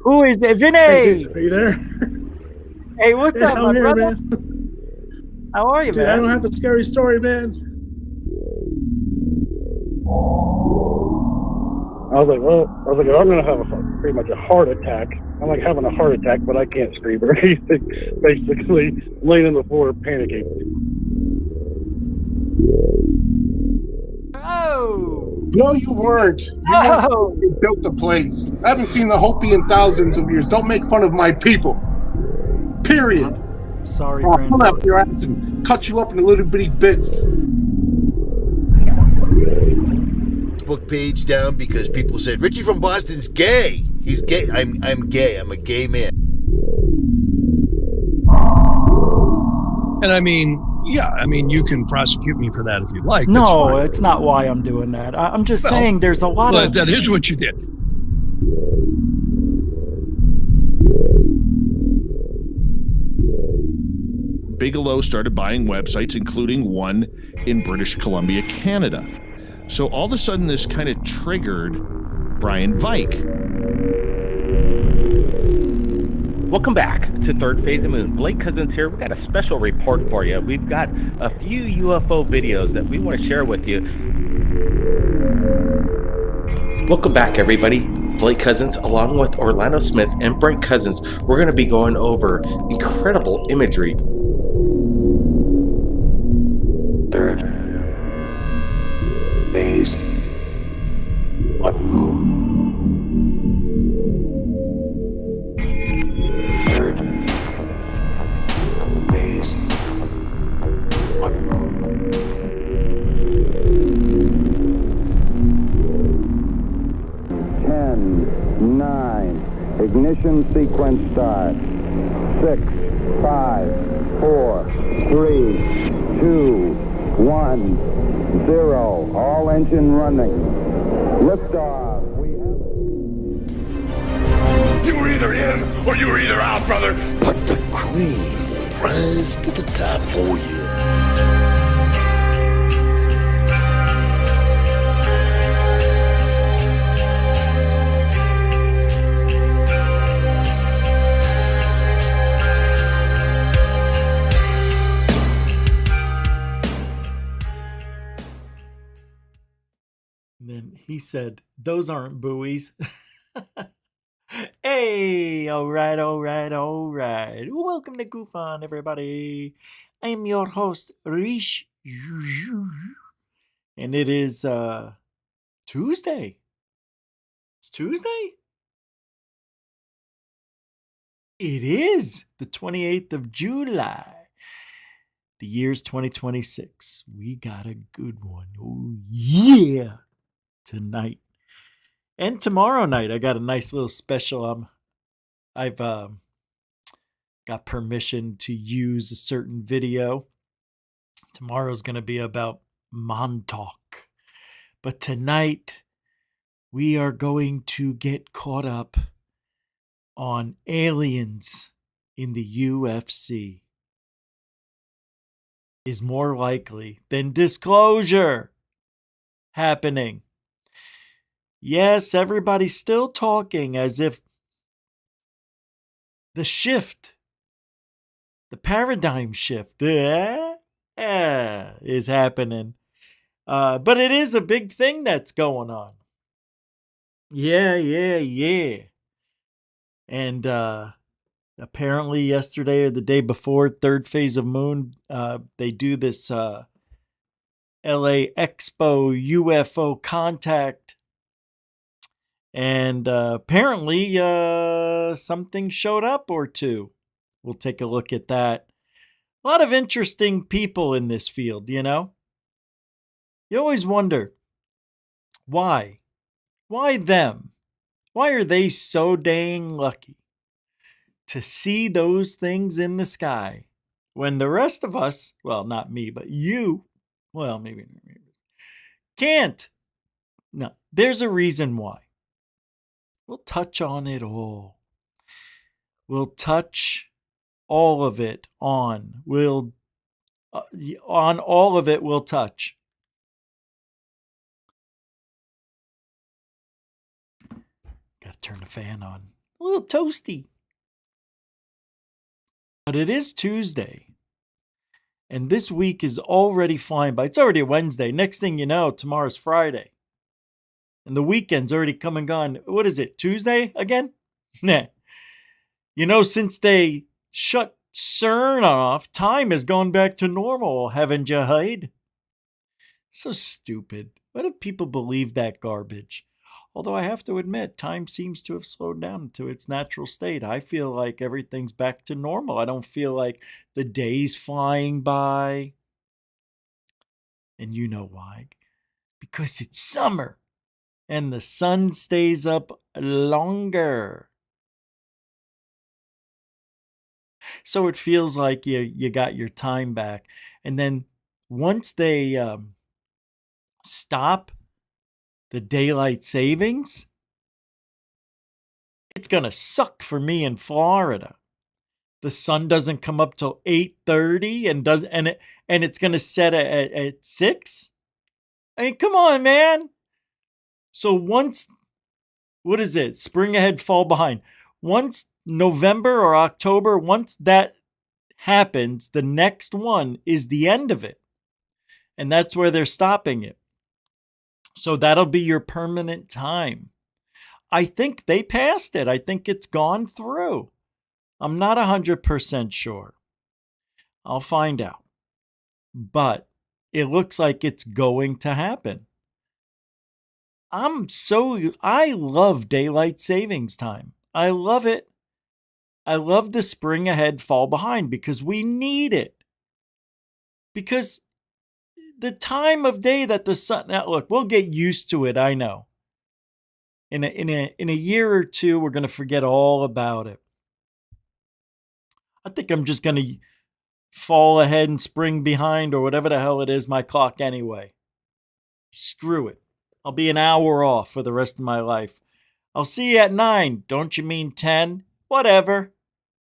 Who is it? Hey, Vinny! dude, are you there? Hey, what's Yeah, up, I'm my here, brother? man. How are you, Dude, I man? don't have a scary story, man. I was like, I'm gonna have pretty much a heart attack. I'm like having a heart attack, but I can't scream or anything. Basically, laying on the floor, panicking. Oh! No, you weren't. You weren't. Oh! You built the place. I haven't seen the Hopi in thousands of years. Don't make fun of my people. Period. Sorry, I'll pull grandfather. up your ass and cut you up into little bitty bits. Facebook page down because people said Richie from Boston's gay. He's gay. I'm gay. I'm a gay man. And I mean, yeah, I mean, you can prosecute me for that if you like. No, it's not why I'm doing that. I'm just saying there's a lot But of... that is what you did. Bigelow started buying websites, including one in British Columbia, Canada. So all of a sudden, this kind of triggered Brian Vike. Welcome back to Third Phase of Moon. Blake Cousins here. We've got a special report for you. We've got a few UFO videos that we want to share with you. Welcome back, everybody. Blake Cousins, along with Orlando Smith and Brent Cousins, we're going to be going over incredible imagery. Third phase of moon. Third phase of moon. Ten, 9, ignition sequence start. 6, 5, 4, 3, 2, 1, 0. All engine running. Liftoff. You were either in or you were either out, brother. But the cream will rise to the top. Oh yeah. And then he said, those aren't buoys. Hey, all right. Welcome to Goof On, everybody. I am your host, Rish. And it is Tuesday. It's Tuesday? It is the 28th of July. The year's 2026. We got a good one. Oh, yeah. Tonight. And tomorrow night, I got a nice little special. I've got permission to use a certain video. Tomorrow's going to be about Montauk. But tonight, we are going to get caught up on aliens in the UFC. Is more likely than disclosure happening. Yes, everybody's still talking as if the shift, the paradigm shift is happening. But it is a big thing that's going on. Yeah. And apparently yesterday or the day before, Third Phase of Moon, they do this LA Expo UFO contact. And apparently something showed up or two. We'll take a look at that. A lot of interesting people in this field, you know? You always wonder, why? Why them? Why are they so dang lucky to see those things in the sky when the rest of us, well, not me, but you, well, maybe can't? No, there's a reason why. We'll touch on it all. We'll touch all of it on. On all of it we'll touch. Gotta turn the fan on. A little toasty. But it is Tuesday. And this week is already flying by. It's already Wednesday. Next thing you know, tomorrow's Friday. And the weekend's already come and gone. What is it, Tuesday again? Nah. You know, since they shut CERN off, time has gone back to normal, haven't you, Hyde? So stupid. Why do people believe that garbage? Although I have to admit, time seems to have slowed down to its natural state. I feel like everything's back to normal. I don't feel like the day's flying by. And you know why. Because it's summer. And the sun stays up longer. So it feels like you got your time back. And then once they stop the daylight savings, it's going to suck for me in Florida. The sun doesn't come up till 8:30 and it's going to set at 6. I mean, come on, man. So once, what is it? Spring ahead, fall behind. Once November or October, once that happens, the next one is the end of it. And that's where they're stopping it. So that'll be your permanent time. I think they passed it. I think it's gone through. I'm not 100% sure. I'll find out. But it looks like it's going to happen. I love daylight savings time. I love it. I love the spring ahead, fall behind because we need it. Because the time of day that the sun, now look, we'll get used to it, I know. In a year or two, we're going to forget all about it. I think I'm just going to fall ahead and spring behind or whatever the hell it is, my clock anyway. Screw it. I'll be an hour off for the rest of my life. I'll see you at 9. Don't you mean 10? Whatever.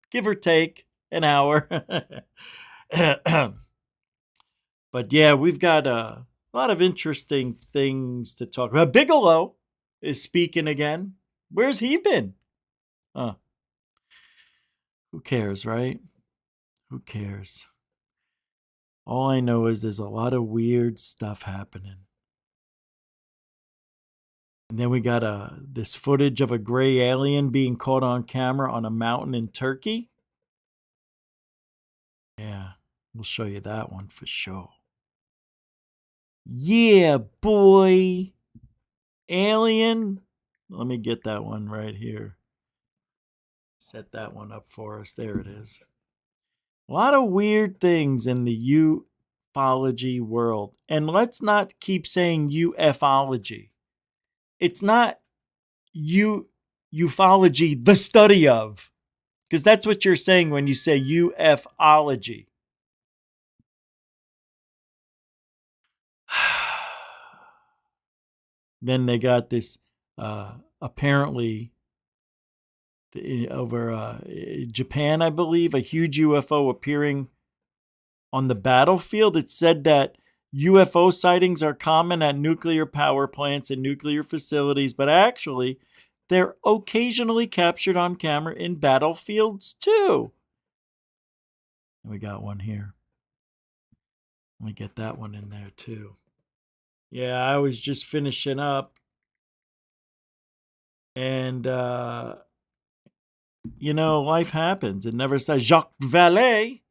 Give or take an hour. But yeah, we've got a lot of interesting things to talk about. Bigelow is speaking again. Where's he been? Who cares, right? Who cares? All I know is there's a lot of weird stuff happening. And then we got this footage of a gray alien being caught on camera on a mountain in Turkey. Yeah, we'll show you that one for sure. Yeah, boy. Alien. Let me get that one right here. Set that one up for us. There it is. A lot of weird things in the ufology world. And let's not keep saying ufology. It's not ufology, the study of. Because that's what you're saying when you say ufology. Then they got this, apparently, over Japan, I believe, a huge UFO appearing on the battlefield. It said that UFO sightings are common at nuclear power plants and nuclear facilities, but actually, they're occasionally captured on camera in battlefields too. And we got one here. Let me get that one in there too. Yeah, I was just finishing up. And, life happens. It never says Jacques Vallée.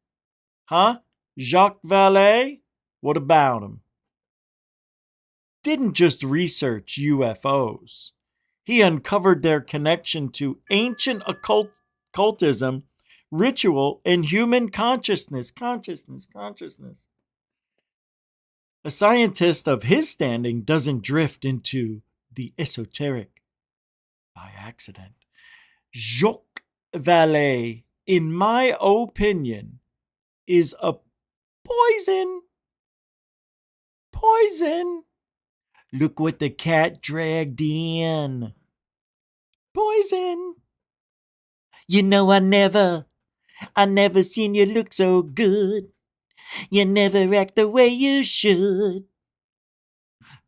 Huh? Jacques Vallée? What about him? Didn't just research UFOs. He uncovered their connection to ancient occultism, ritual, and human consciousness. Consciousness. A scientist of his standing doesn't drift into the esoteric by accident. Jacques Vallée, in my opinion, is a poison. Poison. Look what the cat dragged in. Poison. You know I never seen you look so good. You never act the way you should.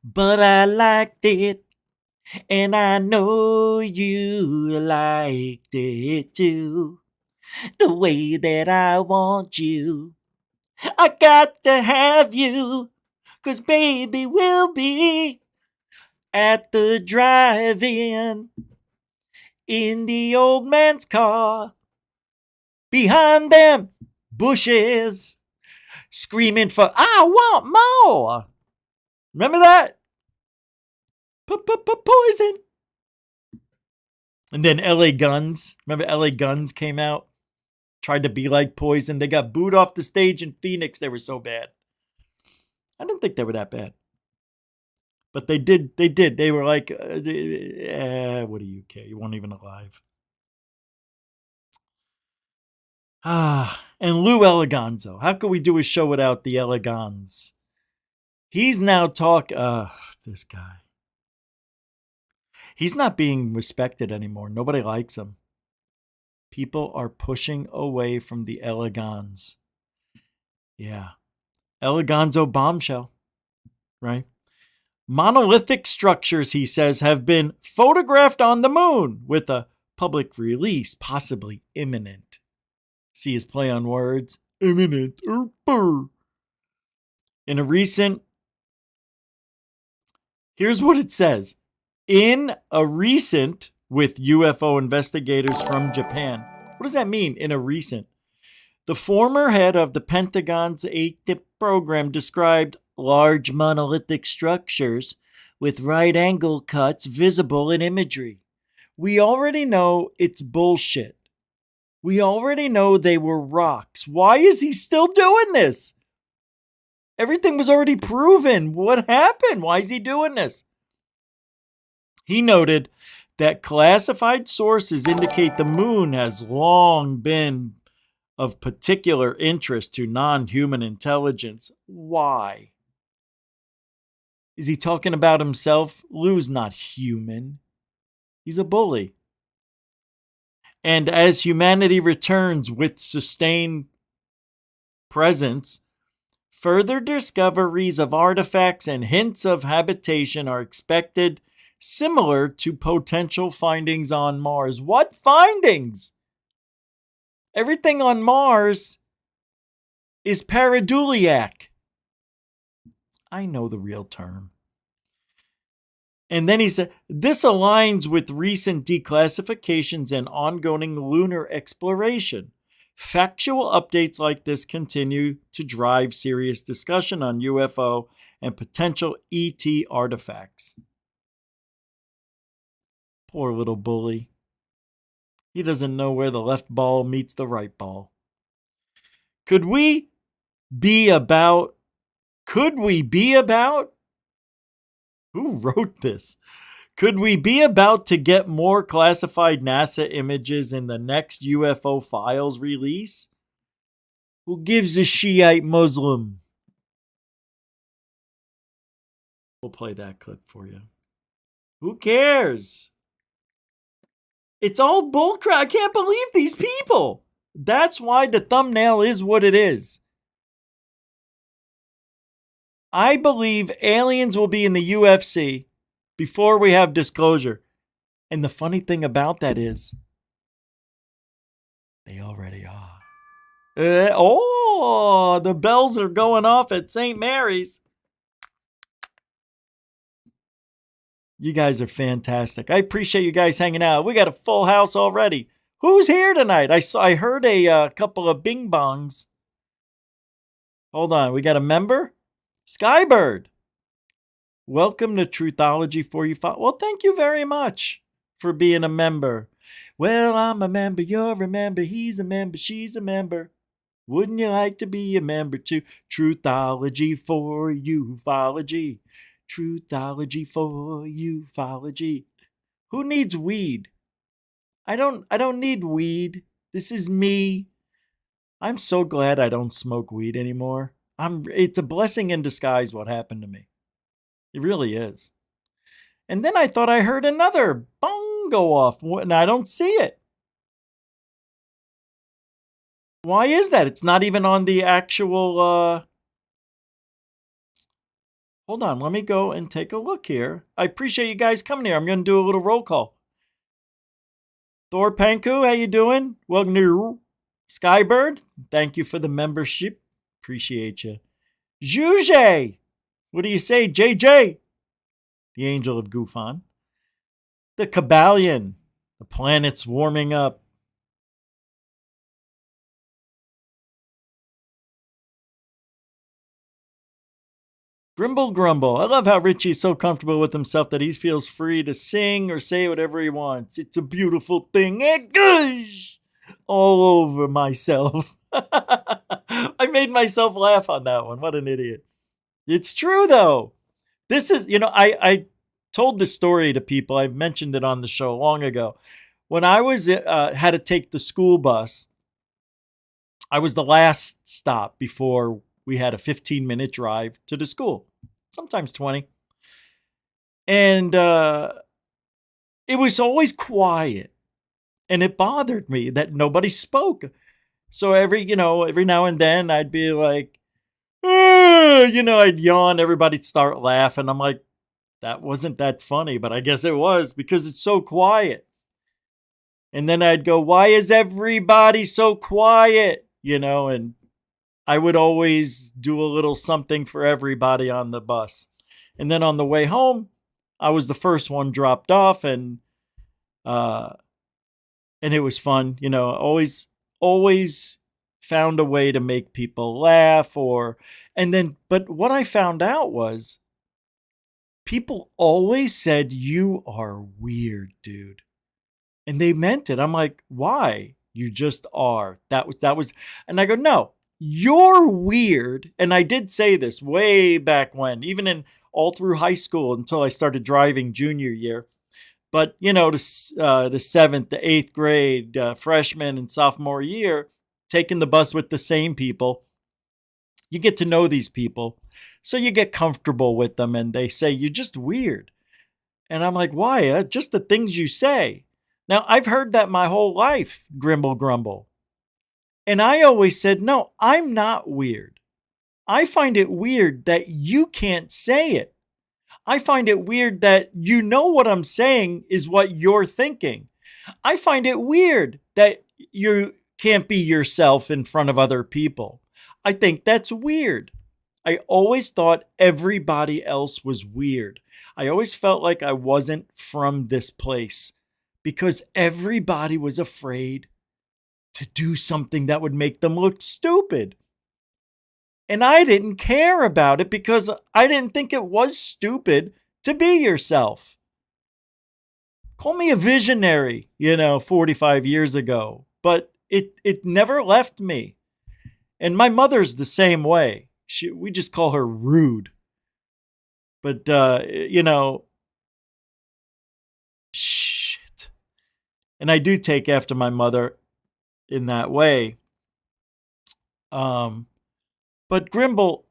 But I liked it And I know you liked it too. The way that I want you. I got to have you. 'Cause baby, we'll be at the drive-in in the old man's car. Behind them bushes. Screaming for, I want more. Remember that? Poison. And then LA Guns. Remember LA Guns came out? Tried to be like Poison. They got booed off the stage in Phoenix. They were so bad. I didn't think they were that bad. But they did. They were like, what do you care? You weren't even alive. And Lou Eleganzo. How could we do a show without the Elegans? He's now this guy. He's not being respected anymore. Nobody likes him. People are pushing away from the Elegans. Yeah. Eleganzo bombshell. Right? Monolithic structures, he says, have been photographed on the moon with a public release, possibly imminent. See his play on words? Imminent. In a recent... Here's what it says. In a recent with UFO investigators from Japan. What does that mean, in a recent? The former head of the Pentagon's 8-tip program described large monolithic structures with right-angle cuts visible in imagery. We already know it's bullshit. We already know they were rocks. Why is he still doing this? Everything was already proven. What happened? Why is he doing this? He noted that classified sources indicate the moon has long been of particular interest to non-human intelligence. Why? Is he talking about himself? Lou's not human. He's a bully. And as humanity returns with sustained presence, further discoveries of artifacts and hints of habitation are expected, similar to potential findings on Mars. What findings? Everything on Mars is pareidolia. I know the real term. And then he said, this aligns with recent declassifications and ongoing lunar exploration. Factual updates like this continue to drive serious discussion on UFO and potential ET artifacts. Poor little bully. He doesn't know where the left ball meets the right ball. Could we be about? Who wrote this? Could we be about to get more classified NASA images in the next UFO files release? Who gives a Shiite Muslim? We'll play that clip for you. Who cares? It's all bullcrap. I can't believe these people. That's why the thumbnail is what it is. I believe aliens will be in the UFC before we have disclosure. And the funny thing about that is, they already are. The bells are going off at St. Mary's. You guys are fantastic. I appreciate you guys hanging out. We got a full house already. Who's here tonight? I heard a couple of bing bongs. Hold on. We got a member? Skybird. Welcome to Truthology for you. Well, thank you very much for being a member. Well, I'm a member. You're a member. He's a member. She's a member. Wouldn't you like to be a member too? Truthology for you, ufology. Truthology for you, ufology. Who needs weed? I don't need weed. This is me. I'm so glad I don't smoke weed anymore. It's a blessing in disguise what happened to me. It really is. And then I thought I heard another bong go off, and I don't see it. Why is that? It's not even on the actual Hold on, let me go and take a look here. I appreciate you guys coming here. I'm going to do a little roll call. Thor Panku, how you doing? Welcome to Skybird. Thank you for the membership. Appreciate you. Juge, what do you say, JJ? The Angel of Gufan. The Kabbalion. The planet's warming up. Grimble Grumble. I love how Richie is so comfortable with himself that he feels free to sing or say whatever he wants. It's a beautiful thing. Gosh! All over myself. I made myself laugh on that one. What an idiot. It's true, though. This is, I told this story to people. I mentioned it on the show long ago. When I was had to take the school bus, I was the last stop before we had a 15-minute drive to the school, sometimes 20. And it was always quiet. And it bothered me that nobody spoke. So every now and then I'd be like, I'd yawn, everybody'd start laughing. I'm like, that wasn't that funny, but I guess it was because it's so quiet. And then I'd go, why is everybody so quiet? And I would always do a little something for everybody on the bus. And then on the way home, I was the first one dropped off, and it was fun. Always found a way to make people laugh but what I found out was people always said, you are weird, dude. And they meant it. I'm like, why? You just are. That was, and I go, no. You're weird. And I did say this way back when, even all through high school until I started driving junior year. But, the 7th, the 8th grade, freshman and sophomore year, taking the bus with the same people, you get to know these people. So you get comfortable with them and they say, you're just weird. And I'm like, why? Just the things you say. Now, I've heard that my whole life, Grimble Grumble. And I always said, no, I'm not weird. I find it weird that you can't say it. I find it weird that you know what I'm saying is what you're thinking. I find it weird that you can't be yourself in front of other people. I think that's weird. I always thought everybody else was weird. I always felt like I wasn't from this place because everybody was afraid to do something that would make them look stupid. And I didn't care about it because I didn't think it was stupid to be yourself. Call me a visionary, 45 years ago, but it never left me. And my mother's the same way. We just call her rude. But, shit. And I do take after my mother in that way. But Grimble,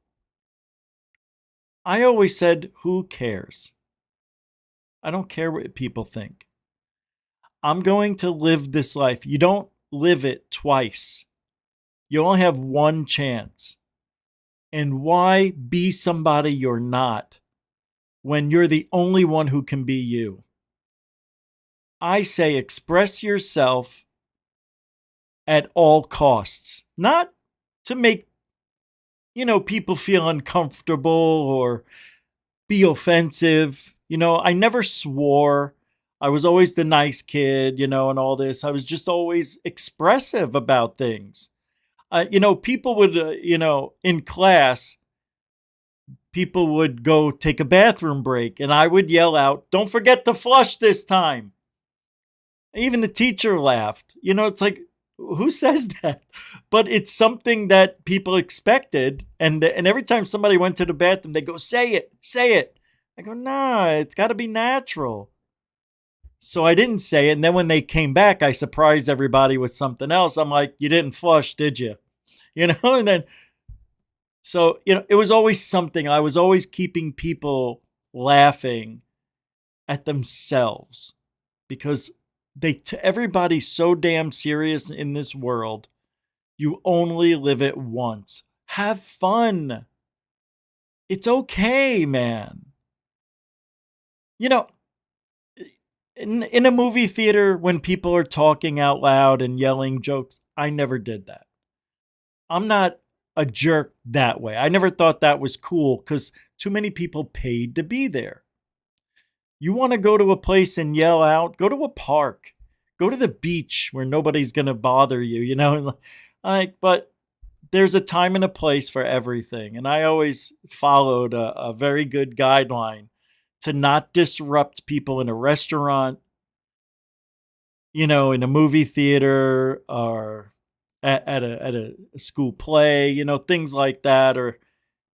I always said, who cares? I don't care what people think. I'm going to live this life. You don't live it twice. You only have one chance. And why be somebody you're not when you're the only one who can be you? I say express yourself at all costs, not to make, people feel uncomfortable or be offensive. I never swore. I was always the nice kid, and all this. I was just always expressive about things. People would, in class, people would go take a bathroom break and I would yell out, don't forget to flush this time. Even the teacher laughed. It's like, who says that? But it's something that people expected. And every time somebody went to the bathroom, they go, say it. I go, nah, it's got to be natural. So I didn't say it. And then when they came back, I surprised everybody with something else. I'm like, you didn't flush, did you? And then, so, it was always something. I was always keeping people laughing at themselves because everybody's so damn serious in this world. You only live it once. Have fun. It's okay, man. You know, in a movie theater, when people are talking out loud and yelling jokes, I never did that. I'm not a jerk that way. I never thought that was cool because too many people paid to be there. You want to go to a place and yell out? Go to a park. Go to the beach where nobody's going to bother you, you know? But there's a time and a place for everything. And I always followed a very good guideline to not disrupt people in a restaurant, in a movie theater, or at a school play, things like that, or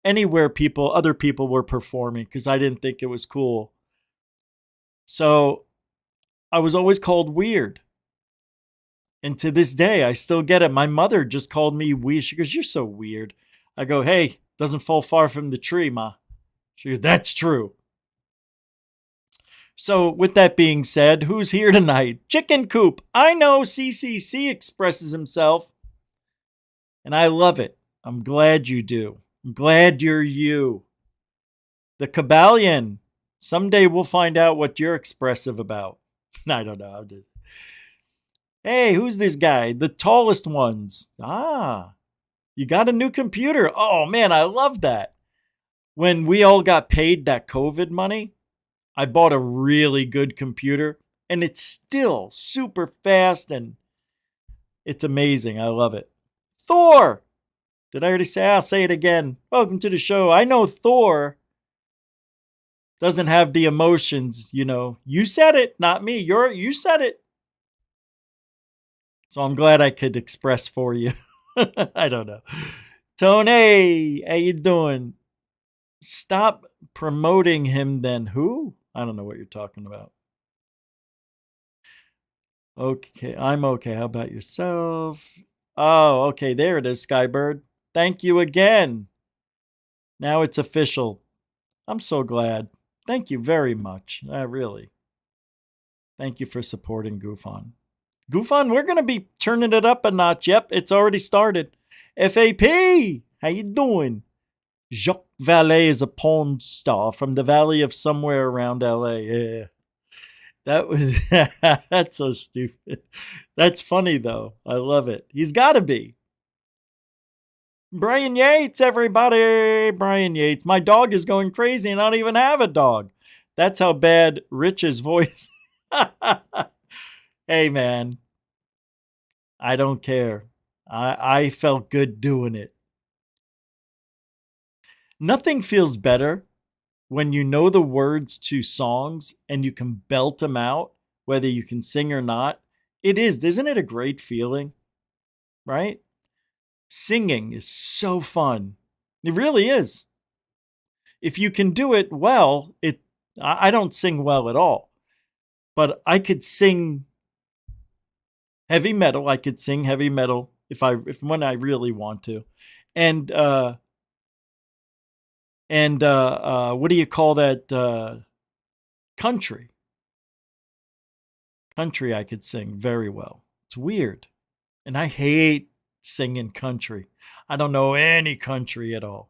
anywhere other people were performing, because I didn't think it was cool. So I was always called weird. And to this day, I still get it. My mother just called me weird. She goes, "You're so weird." I go, "Hey, doesn't fall far from the tree, Ma." She goes, "That's true." So with that being said, who's here tonight? Chicken Coop. I know CCC expresses himself, and I love it. I'm glad you do. I'm glad you're you. The Cabalion. Someday we'll find out what you're expressive about. I don't know. Hey, who's this guy? The tallest ones. You got a new computer. Oh, man, I love that. When we all got paid that COVID money, I bought a really good computer, and it's still super fast, and it's amazing. I love it. Thor. Did I already say? I'll say it again. Welcome to the show. I know Thor doesn't have the emotions, You said it, not me. You said it. So I'm glad I could express for you. I don't know. Tony, how you doing? Stop promoting him then. Who? I don't know what you're talking about. Okay, I'm okay. How about yourself? Oh, okay. There it is, Skybird. Thank you again. Now it's official. I'm so glad. Thank you very much. Really. Thank you for supporting GoofOn. GoofOn, we're going to be turning it up a notch. Yep, it's already started. FAP, how you doing? Jacques Vallée is a porn star from the valley of somewhere around LA. Yeah. That was that's so stupid. That's funny though. I love it. He's got to be. Brian Yates, everybody. Brian Yates. My dog is going crazy and I don't even have a dog. That's how bad Rich's voice. Hey, man. I don't care. I felt good doing it. Nothing feels better when you know the words to songs and you can belt them out, whether you can sing or not. Isn't it a great feeling? Right? Singing is so fun. It really is. If you can do it well, I don't sing well at all, but I could sing heavy metal. I could sing heavy metal when I really want to. And what do you call that? Country. Country I could sing very well. It's weird. And I hate singing country. I don't know any country at all.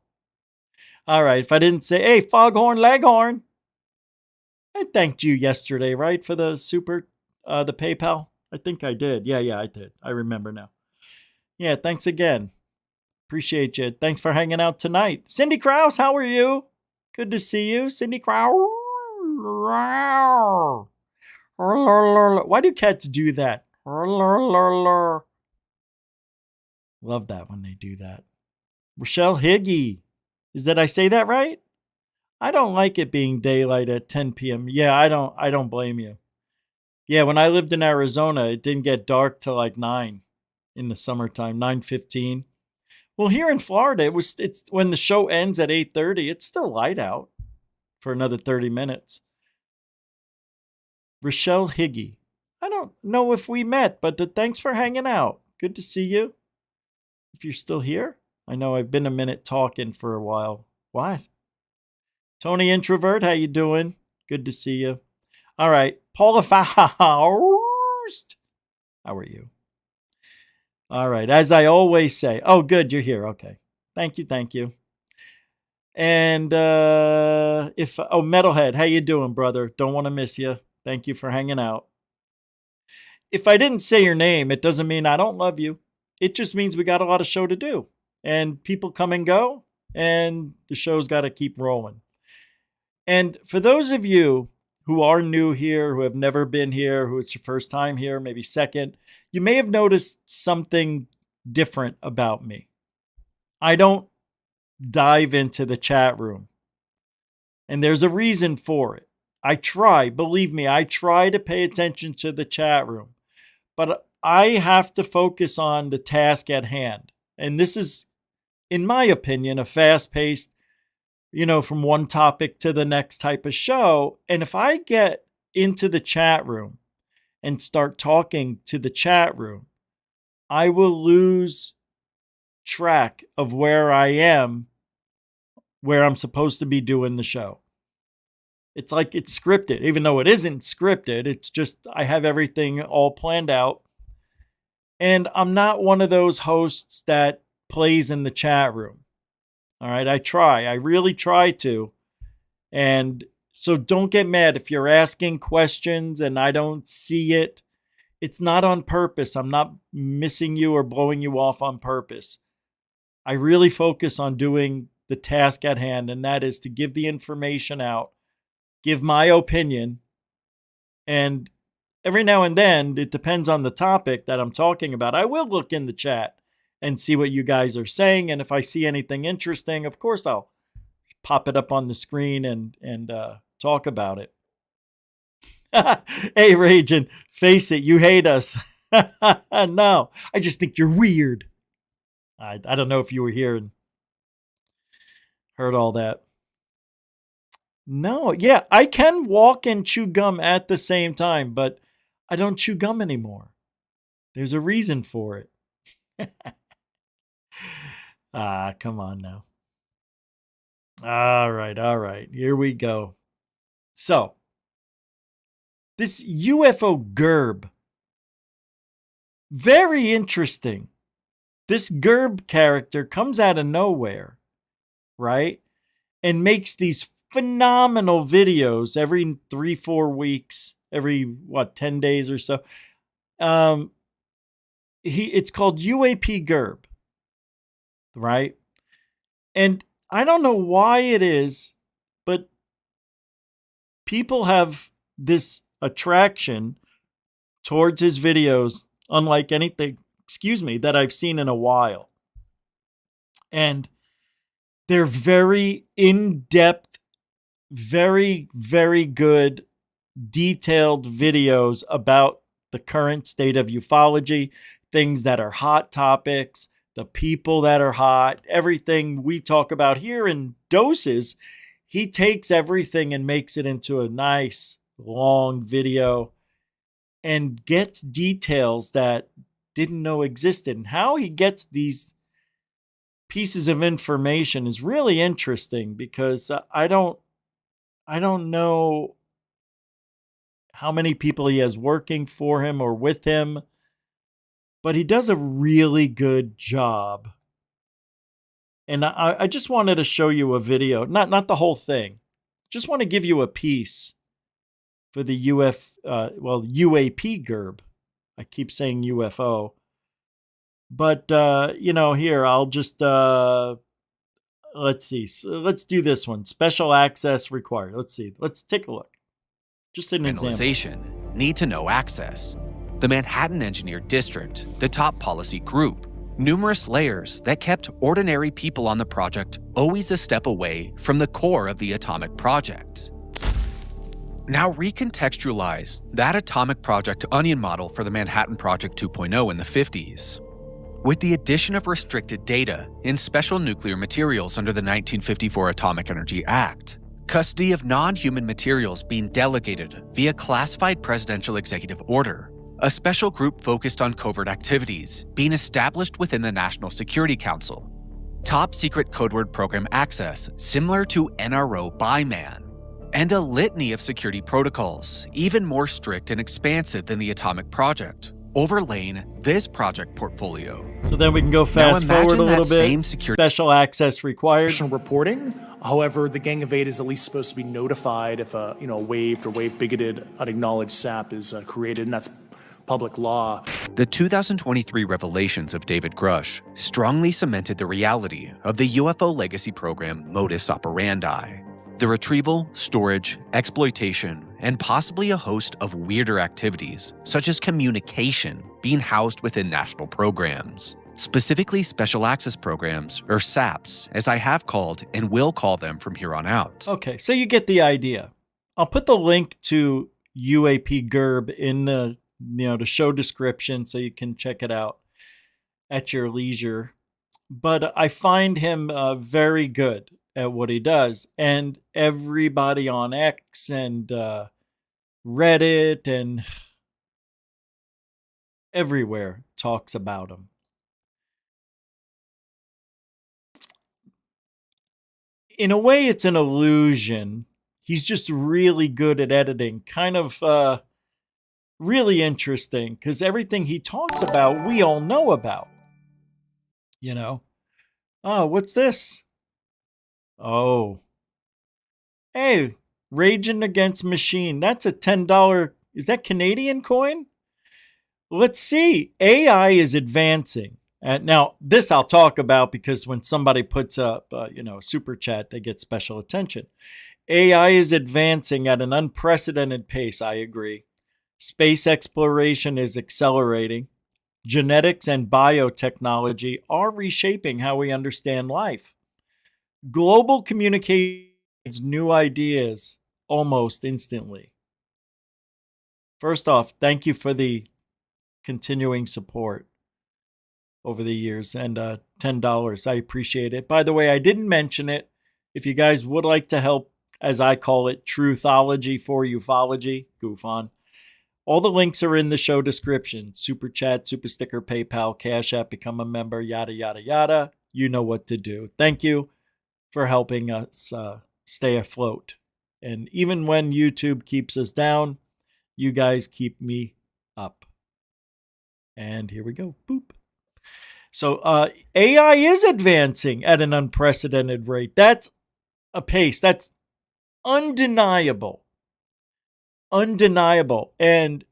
All right, if I didn't say, hey, Foghorn Leghorn, I thanked you yesterday, right, for the the PayPal? I think I did. Yeah, I did. I remember now. Yeah, thanks again. Appreciate you. Thanks for hanging out tonight. Cindy Krause, how are you? Good to see you, Cindy Krause. Why do cats do that? Love that when they do that. Rochelle Higgy. Did I say that right? I don't like it being daylight at 10 p.m. Yeah, I don't blame you. Yeah, when I lived in Arizona, it didn't get dark till like 9 in the summertime, 9:15. Well, here in Florida, it's when the show ends at 8:30, it's still light out for another 30 minutes. Rochelle Higgy. I don't know if we met, but thanks for hanging out. Good to see you. If you're still here. I know I've been a minute talking for a while. What? Tony Introvert, how you doing? Good to see you. All right. Paula Faust. How are you? All right. As I always say. Oh, good. You're here. Okay. Thank you. And Metalhead, how you doing, brother? Don't want to miss you. Thank you for hanging out. If I didn't say your name, it doesn't mean I don't love you. It just means we got a lot of show to do. And people come and go, and the show's got to keep rolling. And for those of you who are new here, who have never been here, who it's your first time here, maybe second, you may have noticed something different about me. I don't dive into the chat room. And there's a reason for it. I try, believe me, I try to pay attention to the chat room. But I have to focus on the task at hand. And this is, in my opinion, a fast-paced, from one topic to the next type of show. And if I get into the chat room and start talking to the chat room, I will lose track of where I am, where I'm supposed to be doing the show. It's like it's scripted, even though it isn't scripted. It's just I have everything all planned out. And I'm not one of those hosts that plays in the chat room. All right, I really try to. And so don't get mad if you're asking questions and I don't see it. It's not on purpose. I'm not missing you or blowing you off on purpose. I really focus on doing the task at hand, and that is to give the information out, give my opinion, and every now and then, it depends on the topic that I'm talking about, I will look in the chat and see what you guys are saying, and if I see anything interesting, of course I'll pop it up on the screen and talk about it. Hey, Ragin, face it, you hate us. No, I just think you're weird. I don't know if you were here and heard all that. No, yeah, I can walk and chew gum at the same time, but I don't chew gum anymore. There's a reason for it. Come on now. All right. Here we go. So, this UFO Gerb. Very interesting. This Gerb character comes out of nowhere, right? And makes these phenomenal videos every 3-4 weeks, every 10 days or so. It's called UAP Gerb, right? And I don't know why it is, but people have this attraction towards his videos, unlike anything, that I've seen in a while. And they're very in-depth, very, very good, detailed videos about the current state of ufology, things that are hot topics, the people that are hot, everything we talk about here in doses. He takes everything and makes it into a nice, long video and gets details that didn't know existed. And how he gets these pieces of information is really interesting, because I don't know how many people he has working for him or with him, but he does a really good job. And I just wanted to show you a video, not the whole thing. Just want to give you a piece for the UAP Gerb. I keep saying UFO. But, here, I'll just, let's see. So let's do this one. Special access required. Let's see. Let's take a look. Just an example. Need to know access. The Manhattan Engineered District, the top policy group, numerous layers that kept ordinary people on the project always a step away from the core of the atomic project. Now recontextualize that atomic project onion model for the Manhattan Project 2.0 in the 50s. With the addition of restricted data in special nuclear materials under the 1954 Atomic Energy Act, custody of non-human materials being delegated via classified presidential executive order, a special group focused on covert activities being established within the National Security Council, top secret codeword program access similar to NRO by man, and a litany of security protocols even more strict and expansive than the atomic project, overlaying this project portfolio. So then we can go fast forward a little bit. Same security Special access required. Reporting. However, the Gang of Eight is at least supposed to be notified if a waived or wave-bigoted, unacknowledged SAP is created, and that's public law. The 2023 revelations of David Grush strongly cemented the reality of the UFO legacy program modus operandi. The retrieval, storage, exploitation, and possibly a host of weirder activities, such as communication, being housed within national programs. Specifically Special Access Programs, or SAPs, as I have called and will call them from here on out. Okay, so you get the idea. I'll put the link to UAP GERB in the show description so you can check it out at your leisure. But I find him very good at what he does. And everybody on X and Reddit and everywhere talks about him. In a way, it's an illusion. He's just really good at editing. Kind of really interesting because everything he talks about, we all know about. Oh, what's this? Oh. Hey, Raging Against Machine. That's a $10. Is that Canadian coin? Let's see. AI is advancing. Now, this I'll talk about because when somebody puts up, super chat, they get special attention. AI is advancing at an unprecedented pace. I agree. Space exploration is accelerating. Genetics and biotechnology are reshaping how we understand life. Global communication needs new ideas almost instantly. First off, thank you for the continuing support over the years, and $10. I appreciate it. By the way, I didn't mention it. If you guys would like to help, as I call it, truthology for ufology, goof on. All the links are in the show description. Super chat, super sticker, PayPal, Cash App, become a member, yada, yada, yada. You know what to do. Thank you for helping us stay afloat. And even when YouTube keeps us down, you guys keep me up. And here we go. Boop. So AI is advancing at an unprecedented rate. That's a pace. That's undeniable. Undeniable. And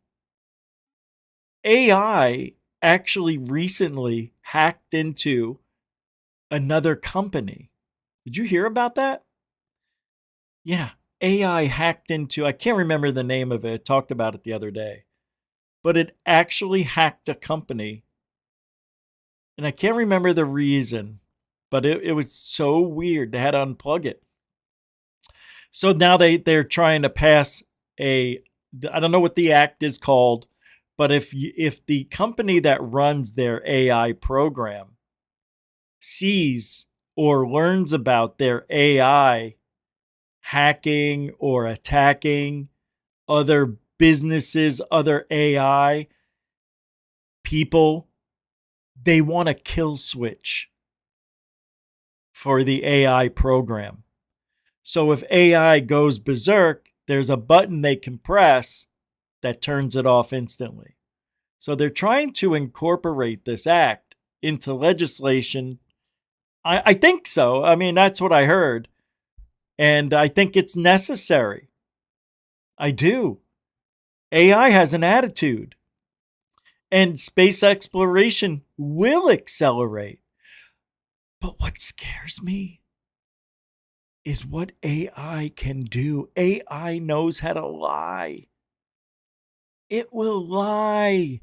AI actually recently hacked into another company. Did you hear about that? Yeah. AI hacked into, I can't remember the name of it. I talked about it the other day. But it actually hacked a company. And I can't remember the reason, but it was so weird. They had to unplug it. So now they're trying to pass I don't know what the act is called, but if the company that runs their AI program sees or learns about their AI hacking or attacking other businesses, other AI people, they want a kill switch for the AI program. So if AI goes berserk, there's a button they can press that turns it off instantly. So they're trying to incorporate this act into legislation. I think so. I mean, that's what I heard. And I think it's necessary. I do. AI has an attitude. And space exploration will accelerate. But what scares me is what AI can do. AI knows how to lie. It will lie.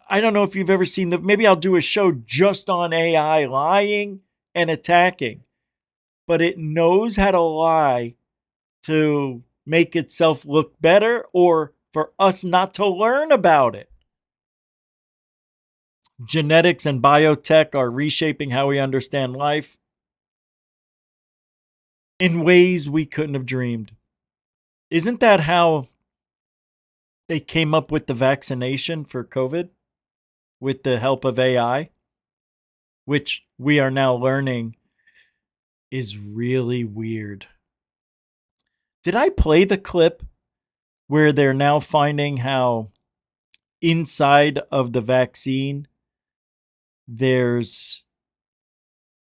I don't know if you've ever seen maybe I'll do a show just on AI lying and attacking. But it knows how to lie to make itself look better or for us not to learn about it. Genetics and biotech are reshaping how we understand life in ways we couldn't have dreamed. Isn't that how they came up with the vaccination for COVID with the help of AI, which we are now learning is really weird? Did I play the clip where they're now finding how inside of the vaccine, there's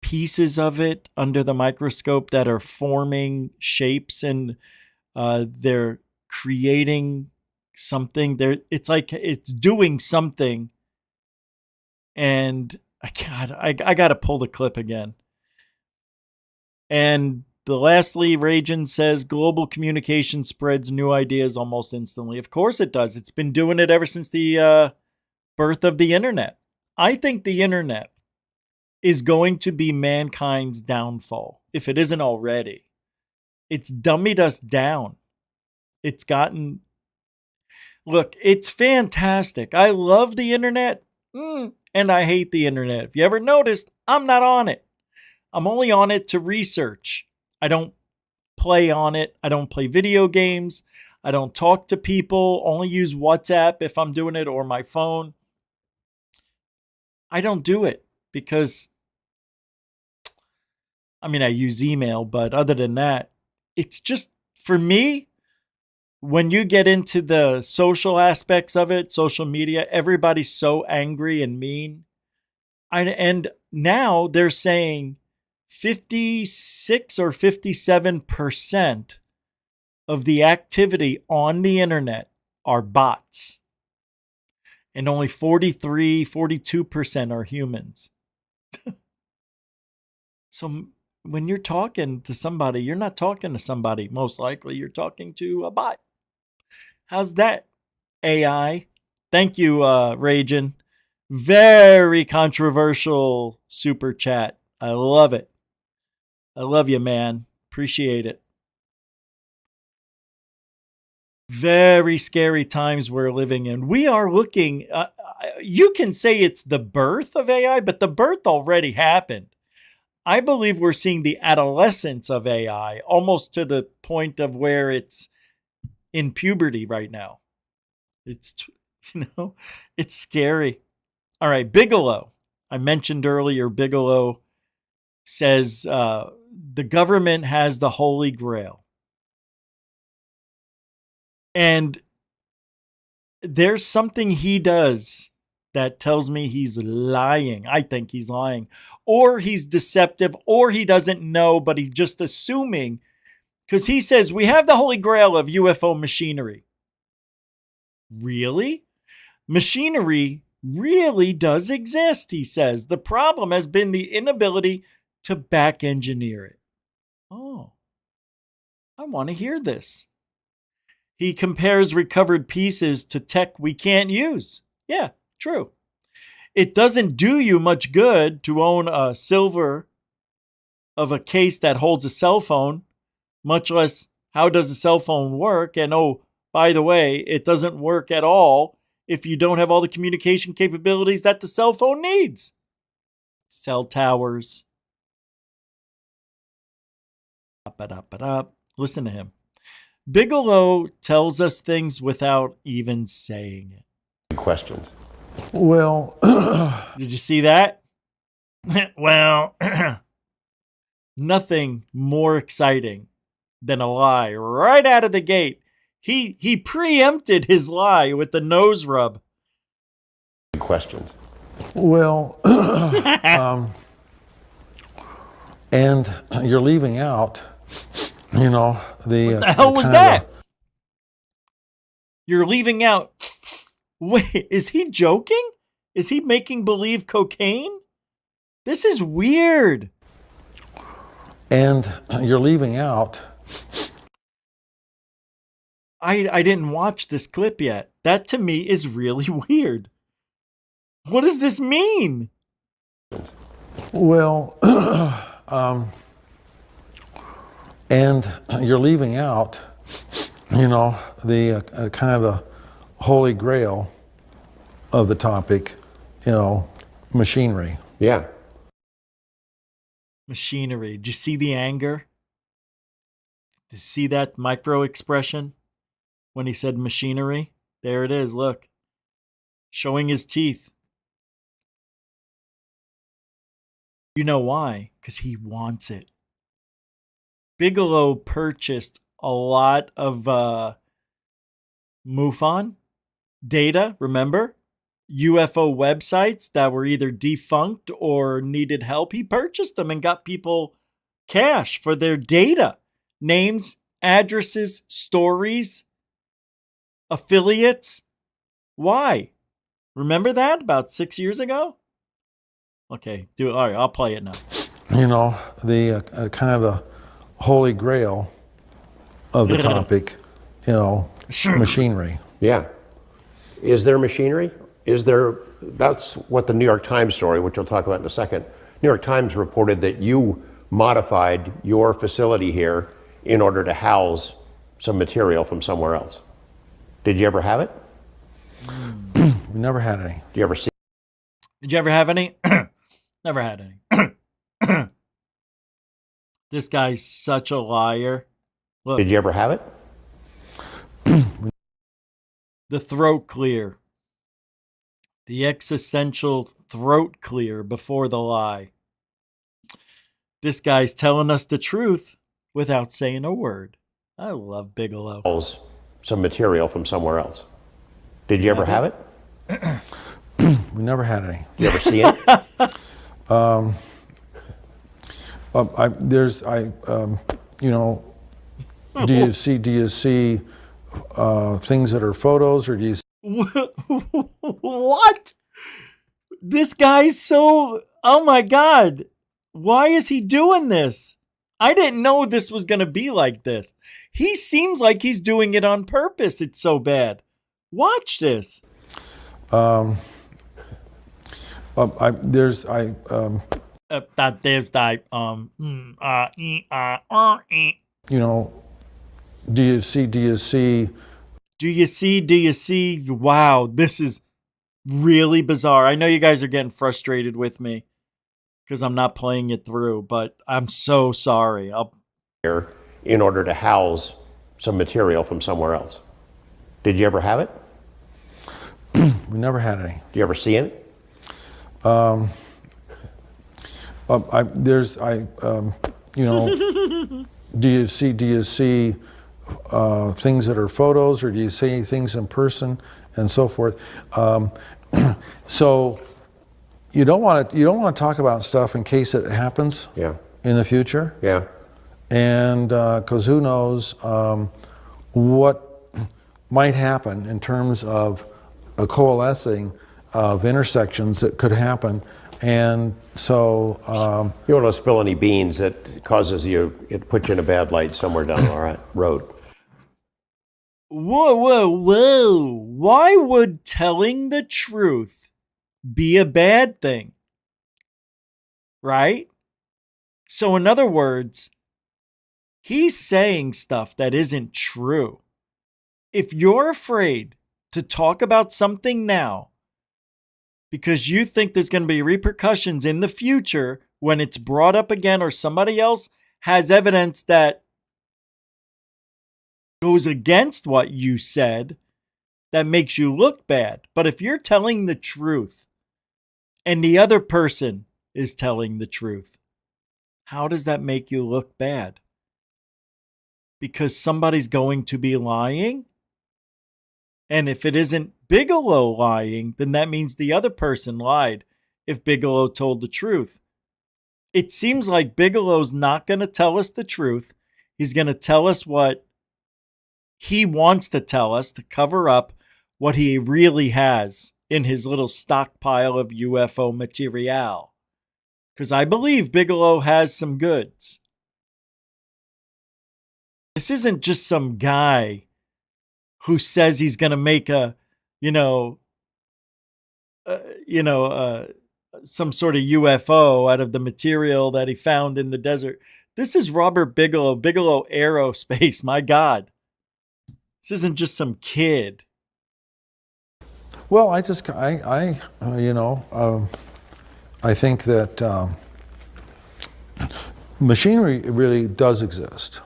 pieces of it under the microscope that are forming shapes, and they're creating something. It's like it's doing something. And I got to pull the clip again. And lastly, Rajan says global communication spreads new ideas almost instantly. Of course it does. It's been doing it ever since the birth of the internet. I think the internet is going to be mankind's downfall, if it isn't already. It's dummied us down. It's gotten... Look, it's fantastic. I love the internet, and I hate the internet. If you ever noticed, I'm not on it. I'm only on it to research. I don't play on it. I don't play video games. I don't talk to people. Only use WhatsApp if I'm doing it, or my phone. I don't do it because, I mean, I use email, but other than that, it's just, for me, when you get into the social aspects of it, social media, everybody's so angry and mean. And now they're saying 56 or 57% of the activity on the internet are bots. And only 43, 42% are humans. So when you're talking to somebody, you're not talking to somebody. Most likely you're talking to a bot. How's that, AI? Thank you, Rajan. Very controversial super chat. I love it. I love you, man. Appreciate it. Very scary times we're living in. We are looking, you can say it's the birth of AI, but the birth already happened. I believe we're seeing the adolescence of AI, almost to the point of where it's in puberty right now. It's, it's scary. All right, Bigelow. I mentioned earlier, Bigelow says the government has the Holy Grail. And there's something he does that tells me he's lying. I think he's lying. Or he's deceptive, or he doesn't know, but he's just assuming. Because he says, we have the Holy Grail of UFO machinery. Really? Machinery really does exist, he says. The problem has been the inability to back engineer it. Oh, I want to hear this. He compares recovered pieces to tech we can't use. Yeah, true. It doesn't do you much good to own a silver of a case that holds a cell phone, much less how does a cell phone work? And oh, by the way, it doesn't work at all if you don't have all the communication capabilities that the cell phone needs. Cell towers. Listen to him. Bigelow tells us things without even saying it. Questions. Well, did you see that? Well, nothing more exciting than a lie right out of the gate. He preempted his lie with the nose rub. Questions. Well, and you're leaving out, the... What the hell was that? You're leaving out... Wait, is he joking? Is he making believe cocaine? This is weird. And you're leaving out... I didn't watch this clip yet. That to me is really weird. What does this mean? Well, and you're leaving out, the kind of the holy grail of the topic, machinery. Yeah. Machinery. Did you see the anger? Did you see that micro expression when he said machinery? There it is, look. Showing his teeth. You know why? Because he wants it. Bigelow purchased a lot of MUFON, data, remember? UFO websites that were either defunct or needed help. He purchased them and got people cash for their data. Names, addresses, stories, affiliates. Why? Remember that about 6 years ago? Okay, do it. All right, I'll play it now. You know, the kind of the holy grail of the topic, you know, machinery. Yeah. Is there machinery? Is there, that's what the New York Times story, which we'll talk about in a second. New York Times reported that you modified your facility here in order to house some material from somewhere else. Did you ever have it? We never had any. Did you ever see? Did you ever have any? Never had any. This guy's such a liar. Look, Did you ever have it? the throat clear. The existential throat clear before the lie. This guy's telling us the truth without saying a word. I love Bigelow. House some material from somewhere else. Did you ever have it? We never had any. Did you ever see it? You know, do you see things that are photos, or do you? What? This guy's so, oh my God. Why is he doing this? I didn't know this was going to be like this. He seems like he's doing it on purpose. It's so bad. Watch this. You know, do you see? Wow, this is really bizarre. I know you guys are getting frustrated with me because I'm not playing it through, but I'm so sorry. Here in order to house some material from somewhere else. Did you ever have it? We never had any. Did you ever see it? You know, do you see things that are photos, or do you see things in person, and so forth? So you don't want to talk about stuff in case it happens. Yeah. In the future. Yeah. And because who knows what might happen in terms of a coalescing of intersections that could happen. And so you don't want to spill any beans that causes it puts you in a bad light somewhere down the road. Whoa. Why would telling the truth be a bad thing? Right? So in other words, he's saying stuff that isn't true. If you're afraid to talk about something now because you think there's going to be repercussions in the future when it's brought up again, or somebody else has evidence that goes against what you said, that makes you look bad. But if you're telling the truth and the other person is telling the truth, how does that make you look bad? Because somebody's going to be lying? And if it isn't Bigelow lying, then that means the other person lied if Bigelow told the truth. It seems like Bigelow's not going to tell us the truth. He's going to tell us what he wants to tell us to cover up what he really has in his little stockpile of UFO material. Because I believe Bigelow has some goods. This isn't just some guy who says he's going to make some sort of UFO out of the material that he found in the desert. This is Robert Bigelow, Bigelow Aerospace. My God. This isn't just some kid. Well, I think that machinery really does exist.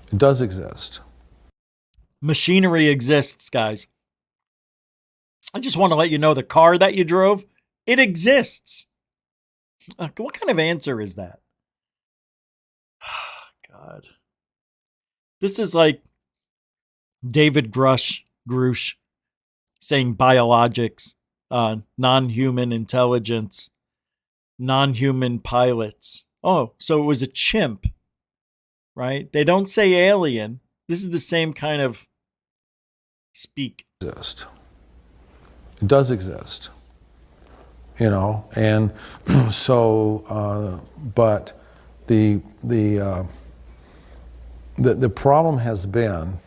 It does exist. Machinery exists, guys. I just want to let you know the car that you drove, it exists. What kind of answer is that? God. This is like David Grush saying biologics, non-human intelligence, non-human pilots. Oh, so it was a chimp, right? They don't say alien. This is the same kind of speak. Exist. It does exist, and so, but the problem has been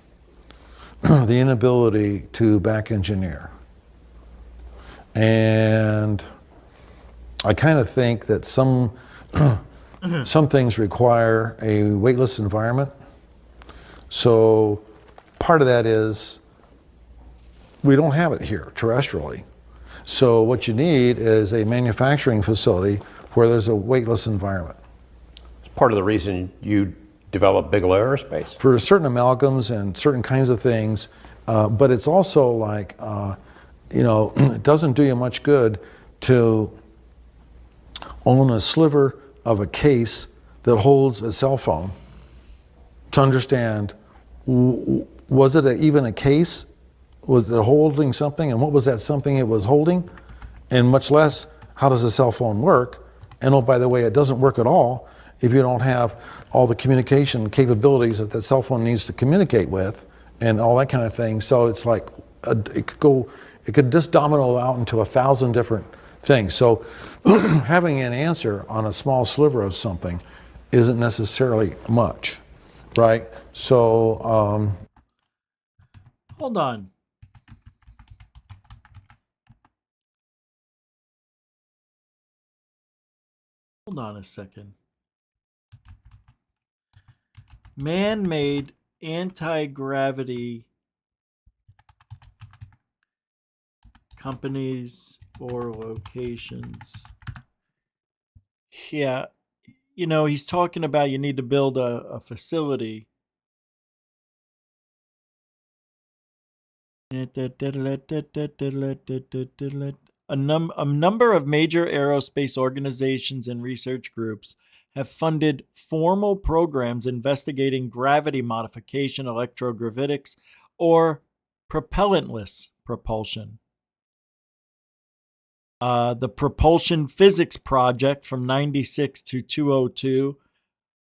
the inability to back engineer. And I kind of think that some things require a weightless environment. So part of that is we don't have it here terrestrially. So what you need is a manufacturing facility where there's a weightless environment. It's part of the reason you develop Bigelow Aerospace. For certain amalgams and certain kinds of things, but it's also like, it doesn't do you much good to own a sliver of a case that holds a cell phone to understand, was it even a case? Was it holding something, and what was that something it was holding? And much less, how does a cell phone work? And oh, by the way, it doesn't work at all if you don't have all the communication capabilities that that cell phone needs to communicate with and all that kind of thing. So it's like, it could just domino out into 1,000 different things. So having an answer on a small sliver of something isn't necessarily much, right? So, hold on. Hold on a second. Man-made anti-gravity companies or locations. Yeah, he's talking about you need to build a facility. A number of major aerospace organizations and research groups have funded formal programs investigating gravity modification, electrogravitics, or propellantless propulsion. The Propulsion Physics Project from 96 to 2002,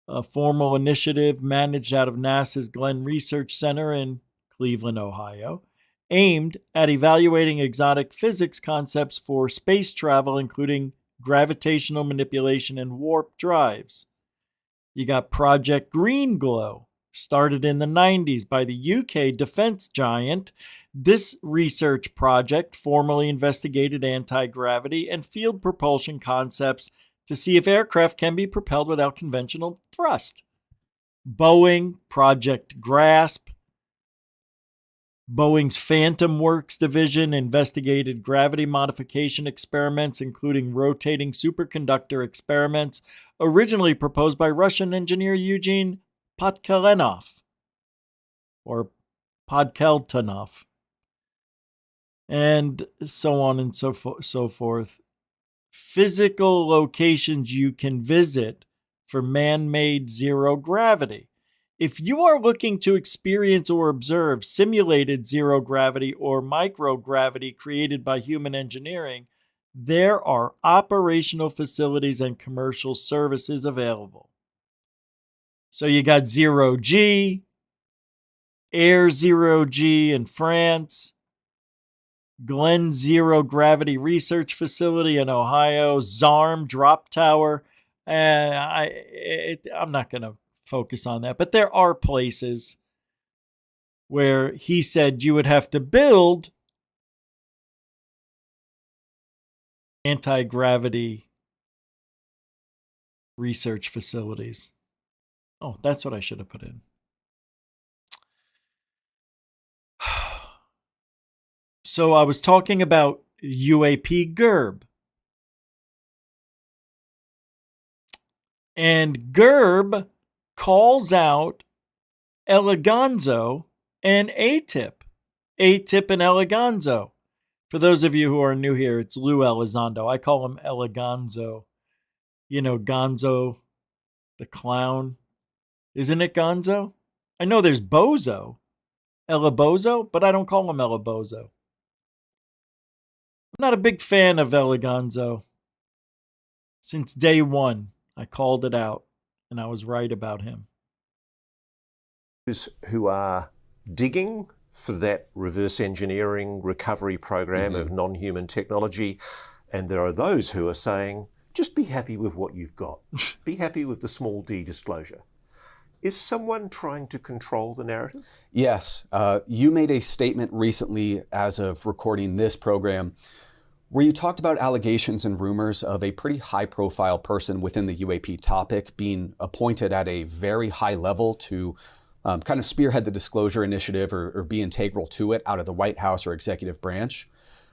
a formal initiative managed out of NASA's Glenn Research Center in Cleveland, Ohio, aimed at evaluating exotic physics concepts for space travel, including gravitational manipulation and warp drives. You got Project Green Glow, started in the 90s by the UK defense giant. This research project formally investigated anti-gravity and field propulsion concepts to see if aircraft can be propelled without conventional thrust. Boeing, Project Grasp, Boeing's Phantom Works division investigated gravity modification experiments, including rotating superconductor experiments originally proposed by Russian engineer Eugene Podkelenov, or Podkeltonov, and so on and so forth. Physical locations you can visit for man-made zero gravity. If you are looking to experience or observe simulated zero gravity or microgravity created by human engineering, there are operational facilities and commercial services available. So you got Zero G, Air Zero G in France, Glenn Zero Gravity Research Facility in Ohio, ZARM Drop Tower. I'm not going to focus on that, but there are places where he said you would have to build anti-gravity research facilities. Oh, that's what I should have put in. So I was talking about UAP GERB. And GERB calls out Eleganzo and ATIP. ATIP and Eleganzo. For those of you who are new here, it's Lou Elizondo. I call him Eleganzo. You know, Gonzo, the clown. Isn't it Gonzo? I know there's Bozo, Elabozo, but I don't call him Elabozo. I'm not a big fan of Eleganzo. Since day one, I called it out, and I was right about him. Who are digging for that reverse engineering recovery program of non-human technology, and there are those who are saying, just be happy with what you've got. Be happy with the small d disclosure. Is someone trying to control the narrative? Yes. You made a statement recently as of recording this program where you talked about allegations and rumors of a pretty high-profile person within the UAP topic being appointed at a very high level to kind of spearhead the disclosure initiative or be integral to it out of the White House or executive branch.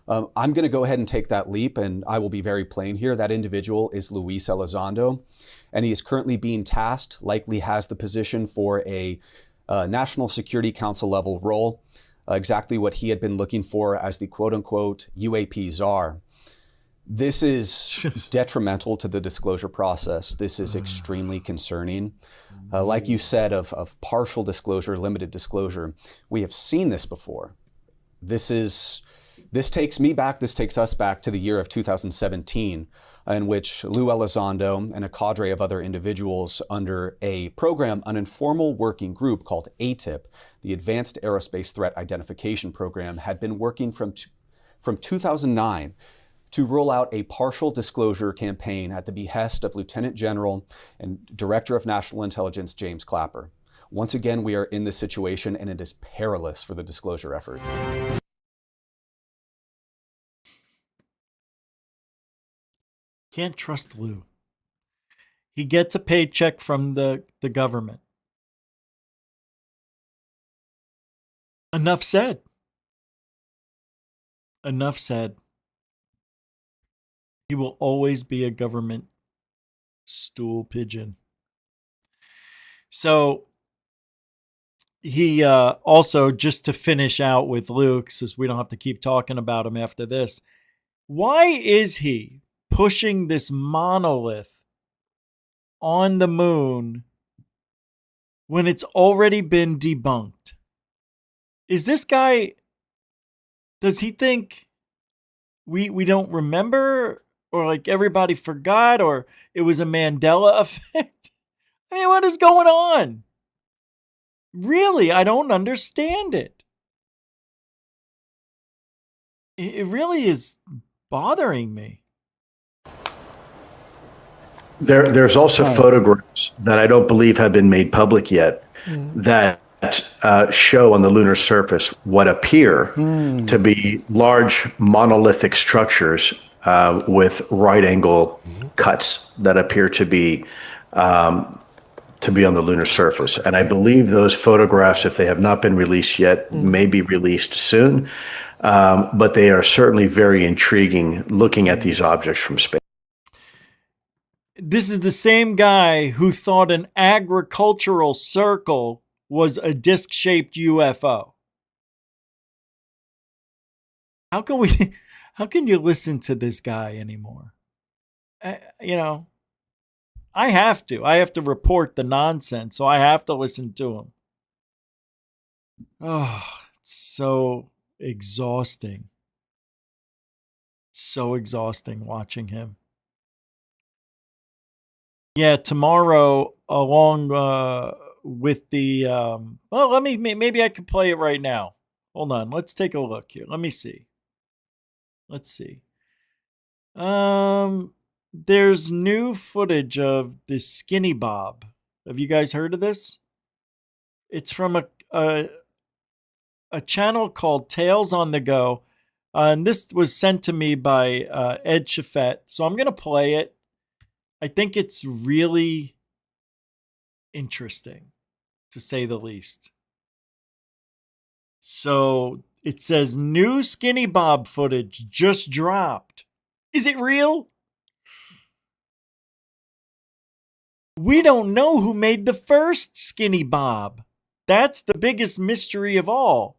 I'm going to go ahead and take that leap, and I will be very plain here. That individual is Luis Elizondo, and he is currently being tasked, likely has the position for a National Security Council level role, exactly what he had been looking for as the quote-unquote UAP czar. This is detrimental to the disclosure process. This is extremely concerning. Like you said, of partial disclosure, limited disclosure, we have seen this before. This takes me back, this takes us back to the year of 2017, in which Lou Elizondo and a cadre of other individuals under a program, an informal working group called ATIP, the Advanced Aerospace Threat Identification Program, had been working from 2009 to roll out a partial disclosure campaign at the behest of Lieutenant General and Director of National Intelligence James Clapper. Once again, we are in this situation, and it is perilous for the disclosure effort. Can't trust Lou. He gets a paycheck from the government. Enough said. Enough said. He will always be a government stool pigeon. So he also, just to finish out with Luke, since we don't have to keep talking about him after this, why is he pushing this monolith on the moon when it's already been debunked? Is this guy, does he think we don't remember, or like everybody forgot, or it was a Mandela effect? I mean, what is going on? Really, I don't understand it. It really is bothering me. There's also photographs that I don't believe have been made public yet that show on the lunar surface what appear to be large monolithic structures with right angle cuts that appear to be on the lunar surface. And I believe those photographs, if they have not been released yet, may be released soon. But they are certainly very intriguing looking at these objects from space. This is the same guy who thought an agricultural circle was a disc-shaped UFO. How can you listen to this guy anymore? I have to report the nonsense, so I have to listen to him. Oh, it's so exhausting. So exhausting watching him. Yeah, tomorrow, along with the maybe I could play it right now. Hold on, let's take a look here. Let me see. Let's see. There's new footage of the Skinny Bob. Have you guys heard of this? It's from a channel called Tales on the Go, and this was sent to me by Ed Chaffet. So I'm gonna play it. I think it's really interesting, to say the least. So it says new Skinny Bob footage just dropped. Is it real? We don't know who made the first Skinny Bob. That's the biggest mystery of all.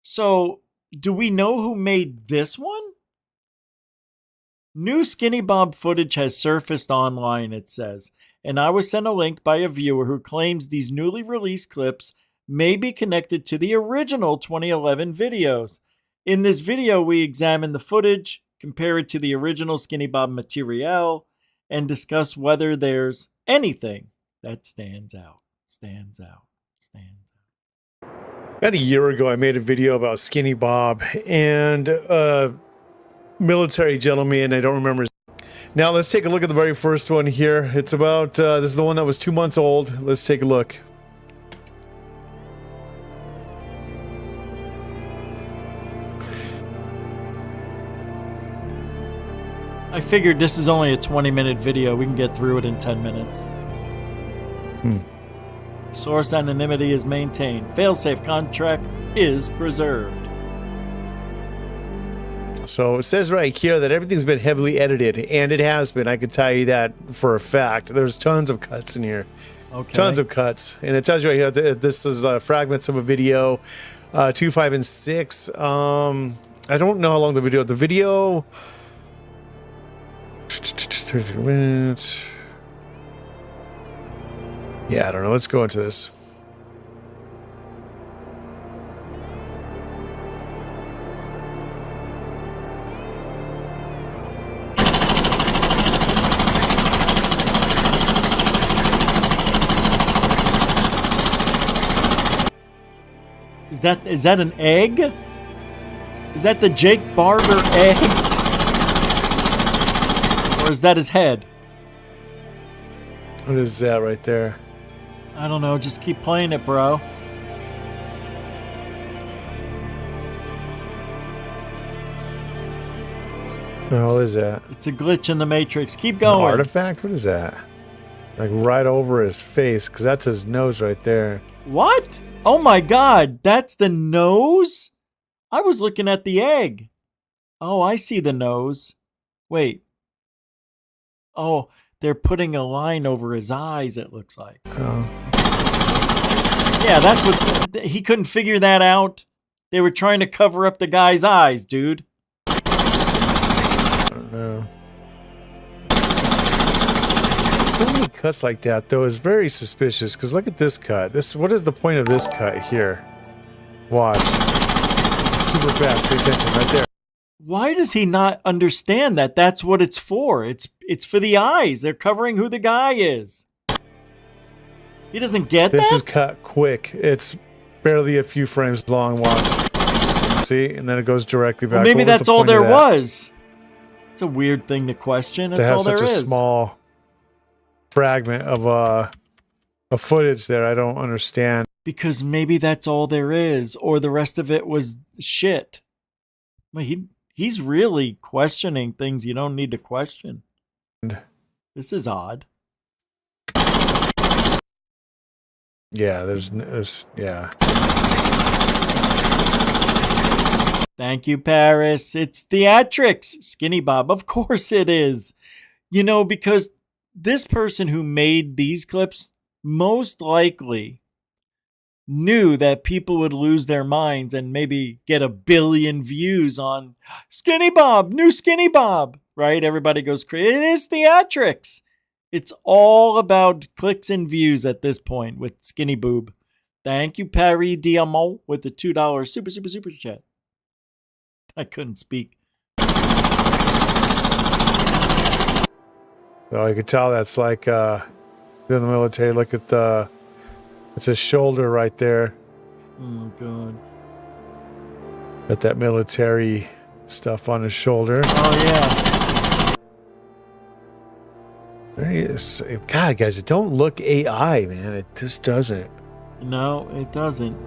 So, do we know who made this one? New Skinny Bob footage has surfaced online, it says, and I was sent a link by a viewer who claims these newly released clips may be connected to the original 2011 videos. In this video, we examine the footage compare it to the original Skinny Bob material, and discuss whether there's anything that stands out. About a year ago, I made a video about Skinny Bob and a military gentleman. I don't remember his. Now let's take a look at the very first one here. It's about, this is the one that was 2 months old. Let's take a look. I figured this is only a 20-minute video. We can get through it in 10 minutes. Source anonymity is maintained. Failsafe contract is preserved. So it says right here that everything's been heavily edited, and it has been. I can tell you that for a fact. There's tons of cuts in here. Okay. Tons of cuts. And it tells you right here that this is fragments of a video, 2, 5, and 6. I don't know how long the video... 33 minutes. Yeah, I don't know. Let's go into this. Is that an egg? Is that the Jake Barber egg? Or is that his head? What is that right there? I don't know. Just keep playing it, bro. What the hell is that? It's a glitch in the Matrix. Keep An going. artifact? What is that? Like right over his face, because that's his nose right there. What? Oh my god, that's the nose? I was looking at the egg. Oh, I see the nose. Wait. Oh, they're putting a line over his eyes, it looks like. Oh. Yeah, that's what... He couldn't figure that out. They were trying to cover up the guy's eyes, dude. I don't know. So many cuts like that, though, is very suspicious, because look at this cut. What is the point of this cut here? Watch. It's super fast. Pay attention right there. Why does he not understand that that's what it's for? It's for the eyes. They're covering who the guy is. He doesn't get that? This is cut quick. It's barely a few frames long. Watch. See? And then it goes directly back. Well, maybe that's all there was. It's a weird thing to question. That's all there is. To have such a small fragment of footage there, I don't understand. Because maybe that's all there is, or the rest of it was shit. Well, he's really questioning things you don't need to question. This is odd. Yeah, there's yeah. Thank you, Paris. It's theatrics, Skinny Bob. Of course it is. You know, because this person who made these clips most likely knew that people would lose their minds and maybe get 1 billion views on Skinny Bob, new Skinny Bob, right? Everybody goes crazy. It is theatrics. It's all about clicks and views at this point with Skinny Boob. Thank you, Paris Diamant, with the $2 super chat. I couldn't speak. Well, you could tell that's like in the military. Look at it's a shoulder right there. Oh, God. Got that military stuff on his shoulder. Oh, yeah. There he is. God, guys, it don't look AI, man. It just doesn't. No, it doesn't.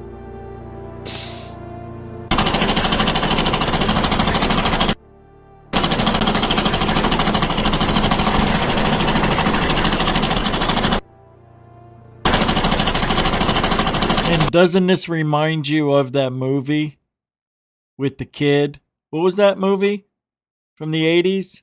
And doesn't this remind you of that movie with the kid? What was that movie from the 80s?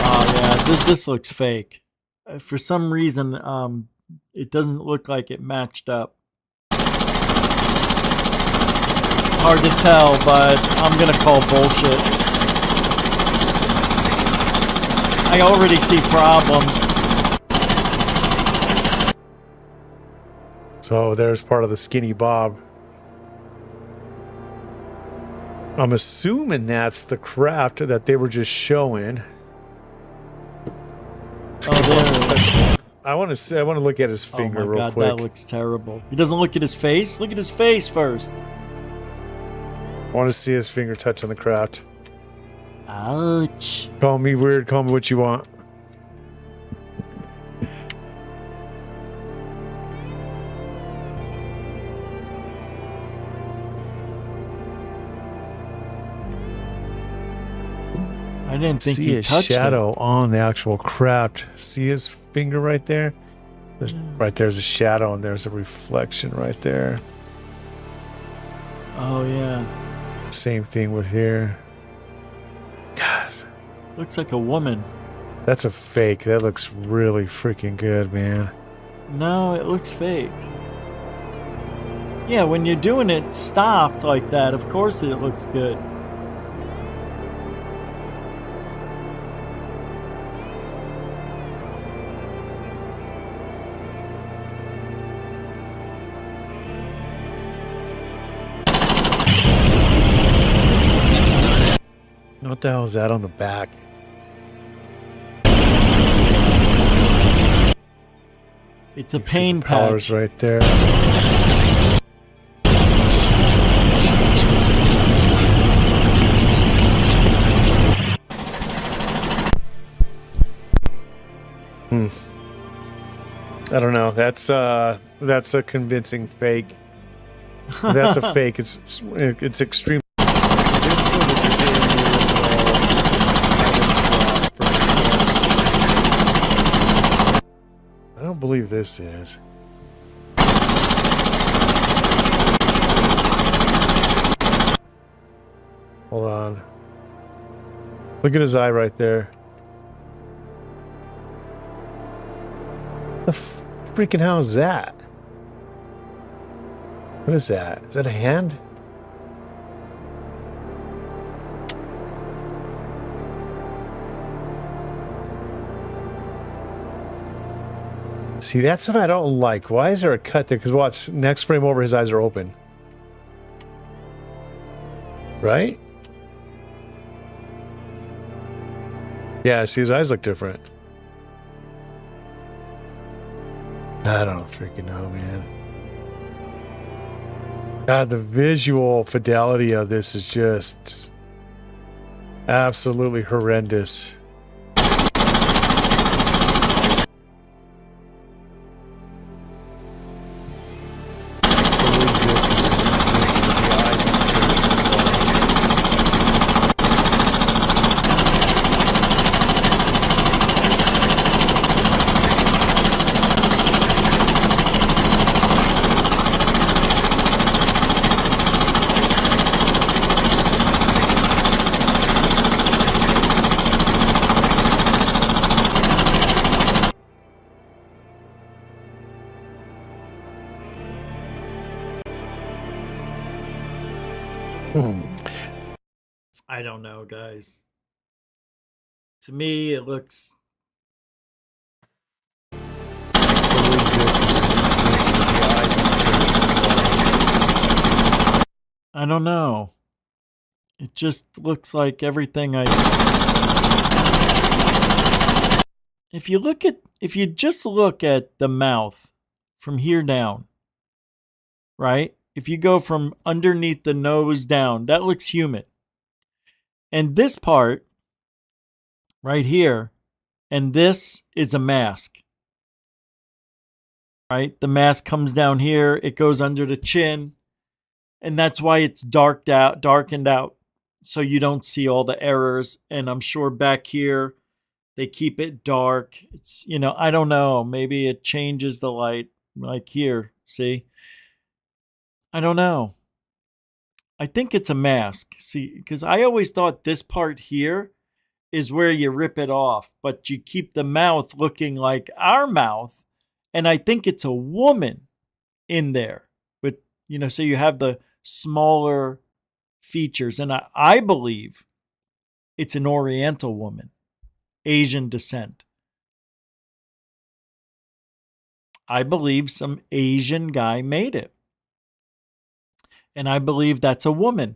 Oh, yeah, this looks fake. For some reason, it doesn't look like it matched up. Hard to tell, but I'm gonna call bullshit. I already see problems. So there's part of the Skinny Bob. I'm assuming that's the craft that they were just showing. I want to look at his finger real God, quick. that looks terrible. He doesn't look at his face. Look at his face first. I want to see his finger touch on the craft. Ouch. Call me weird. Call me what you want. I didn't think See he a touched shadow it. on the actual craft. See his finger right there? Right there's a shadow and there's a reflection right there. Oh, yeah. Same thing with here. God. Looks like a woman. That's a fake. That looks really freaking good, man. No, it looks fake. Yeah, when you're doing it stopped like that, of course it looks good. What the hell is that on the back? It's a pain Powers patch. right there. I don't know. That's a convincing fake. That's a fake. It's extreme. This footage is in the original. I don't believe this is. Hold on. Look at his eye right there. The freaking hell is that? What is that? Is that a hand? See, that's what I don't like. Why is there a cut there? Because watch, next frame over, his eyes are open. Right? Yeah, see, his eyes look different. I don't freaking know, man. God, the visual fidelity of this is just absolutely horrendous. I don't know, guys. To me, it looks. I don't know. It just looks like everything I see. If you just look at the mouth from here down, right? If you go from underneath the nose down, that looks human. And this part right here, and this is a mask. Right? The mask comes down here, it goes under the chin, and that's why it's darkened out, so you don't see all the errors. And I'm sure back here, they keep it dark. It's, I don't know. Maybe it changes the light, like here, see? I don't know. I think it's a mask. See, because I always thought this part here is where you rip it off, but you keep the mouth looking like our mouth. And I think it's a woman in there. But, so you have the smaller features. And I believe it's an Oriental woman, Asian descent. I believe some Asian guy made it. And I believe that's a woman.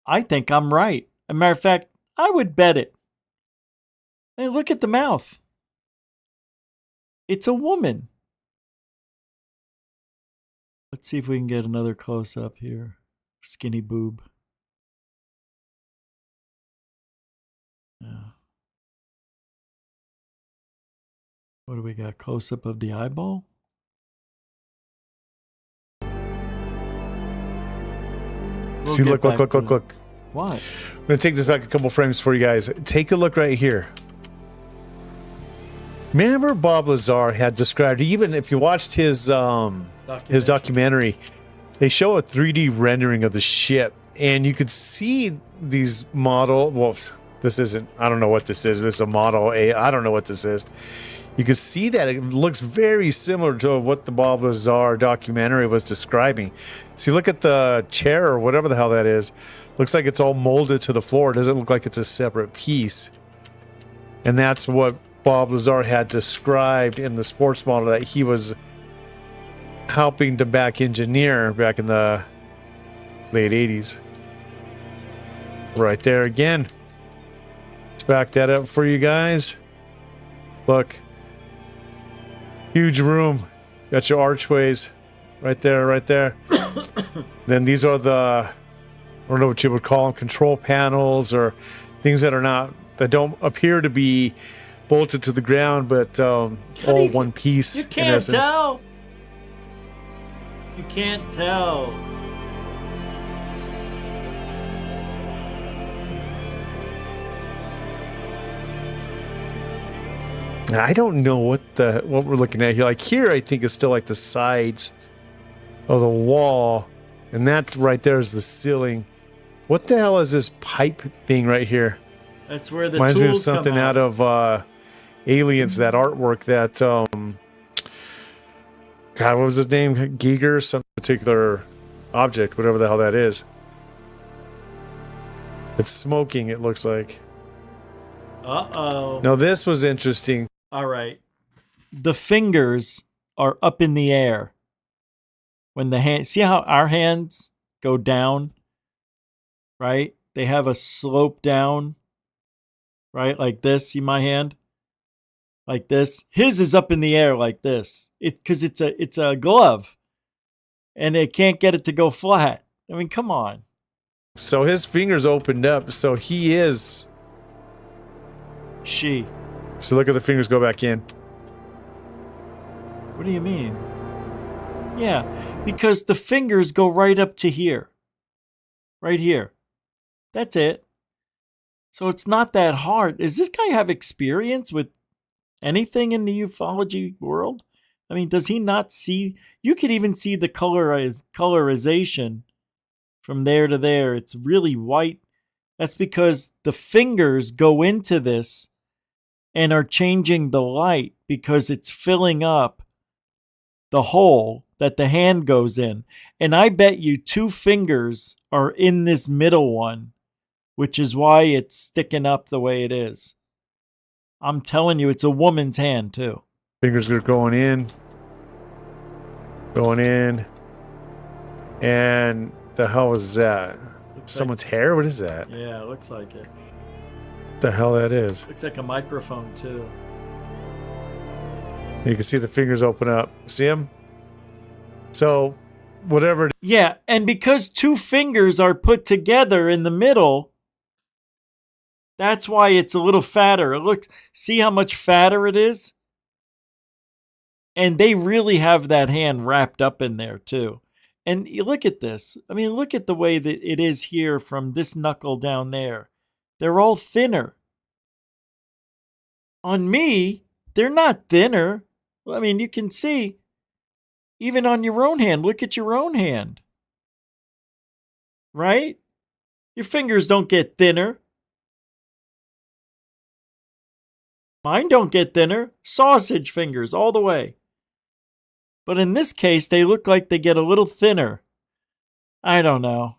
I think I'm right. As a matter of fact, I would bet it. Hey, look at the mouth. It's a woman. Let's see if we can get another close-up here. Skinny boob. Yeah. What do we got? Close-up of the eyeball? See, look. What? I'm going to take this back a couple frames for you guys. Take a look right here. Remember Bob Lazar had described, even if you watched his documentary, they show a 3D rendering of the ship, and you could see these model, well, this isn't, I don't know what this is. This is a Model A. I don't know what this is. You could see that it looks very similar to what the Bob Lazar documentary was describing. See, look at the chair or whatever the hell that is. Looks like it's all molded to the floor. It doesn't look like it's a separate piece. And that's what Bob Lazar had described in the sports model that he was helping to back engineer back in the late 80s. Right there again. Let's back that up for you guys. Look. Huge room. Got your archways right there, right there. Then these are the, I don't know what you would call them, control panels or things that are not, that don't appear to be bolted to the ground, but all one piece. You can't tell. You can't tell. I don't know what we're looking at here. Like here, I think it's still like the sides of the wall, and that right there is the ceiling. What the hell is this pipe thing right here? That's where the reminds me of tools something come out of Aliens. That artwork that God, what was his name? Giger, some particular object, whatever the hell that is. It's smoking. It looks like. Uh-oh. No, this was interesting. All right. The fingers are up in the air. When the hand, see how our hands go down, right? They have a slope down, right? Like this. See my hand? Like this. His is up in the air like this. Because it's a glove, and they can't get it to go flat. I mean, come on. So his fingers opened up. So he is. She. So look at the fingers go back in. What do you mean? Yeah, because the fingers go right up to here. Right here. That's it. So it's not that hard. Does this guy have experience with anything in the ufology world? I mean, does he not see? You could even see the colorization from there to there. It's really white. That's because the fingers go into this and are changing the light because it's filling up the hole that the hand goes in. And I bet you 2 fingers are in this middle one, which is why it's sticking up the way it is. I'm telling you, it's a woman's hand too. Fingers are going in. And the hell is that? Someone's hair? What is that? Yeah, it looks like it. The hell that is? Looks like a microphone too. You can see the fingers open up. See them? So, whatever. Yeah, and because 2 fingers are put together in the middle, that's why it's a little fatter. See how much fatter it is? And they really have that hand wrapped up in there too. And you look at this. I mean, look at the way that it is here from this knuckle down there. They're all thinner. On me, they're not thinner. I mean, you can see, even on your own hand, look at your own hand. Right? Your fingers don't get thinner. Mine don't get thinner. Sausage fingers all the way. But in this case, they look like they get a little thinner. I don't know.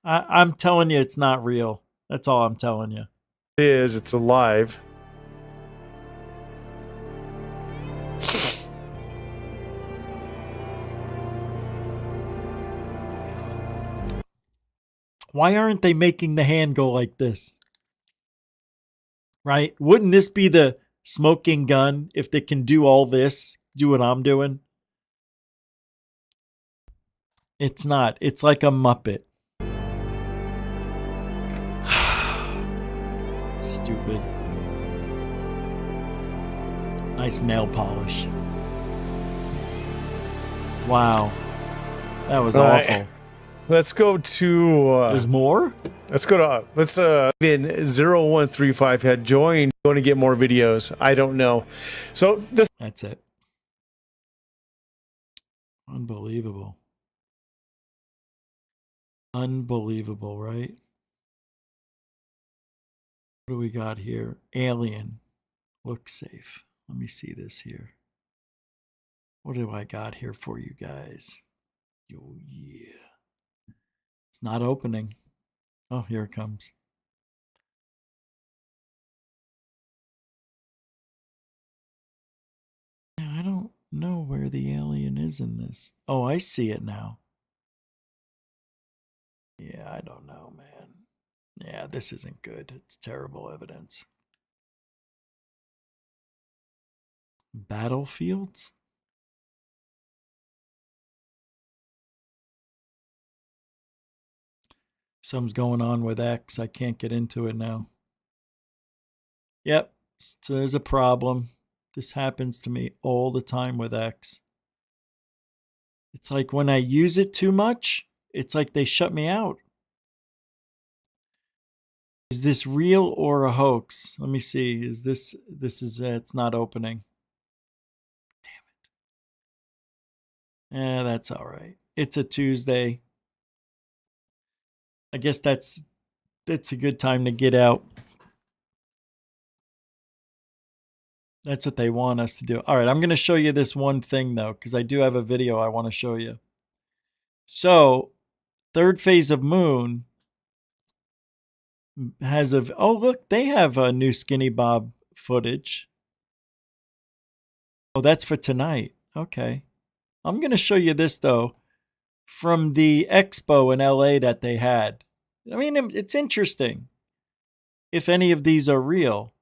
I'm telling you, it's not real. That's all I'm telling you. It's alive. Why aren't they making the hand go like this? Right? Wouldn't this be the smoking gun if they can do all this, do what I'm doing? It's not. It's like a Muppet. Stupid. Nice nail polish. Wow. That was awful. Let's go to... There's more? Let's go to... Vin 0135 had joined. Going to get more videos. I don't know. So this... That's it. Unbelievable. Unbelievable, right? What do we got here? Alien. Looks safe. Let me see this here. What do I got here for you guys? Oh, yeah. It's not opening. Oh, here it comes. I don't know where the alien is in this. Oh, I see it now. Yeah, I don't know, man. Yeah, this isn't good. It's terrible evidence. Battlefields? Something's going on with X. I can't get into it now. Yep, so there's a problem. This happens to me all the time with X. It's like when I use it too much, it's like they shut me out. Is this real or a hoax? Let me see. Is this is it's not opening. Damn it. That's all right. It's a Tuesday. I guess that's a good time to get out. That's what they want us to do. All right, I'm going to show you this one thing, though, because I do have a video I want to show you. So, third phase of Moon has a... Oh, look, they have a new Skinny Bob footage. Oh, that's for tonight. Okay. I'm going to show you this, though, from the expo in LA that they had. I mean, it's interesting if any of these are real,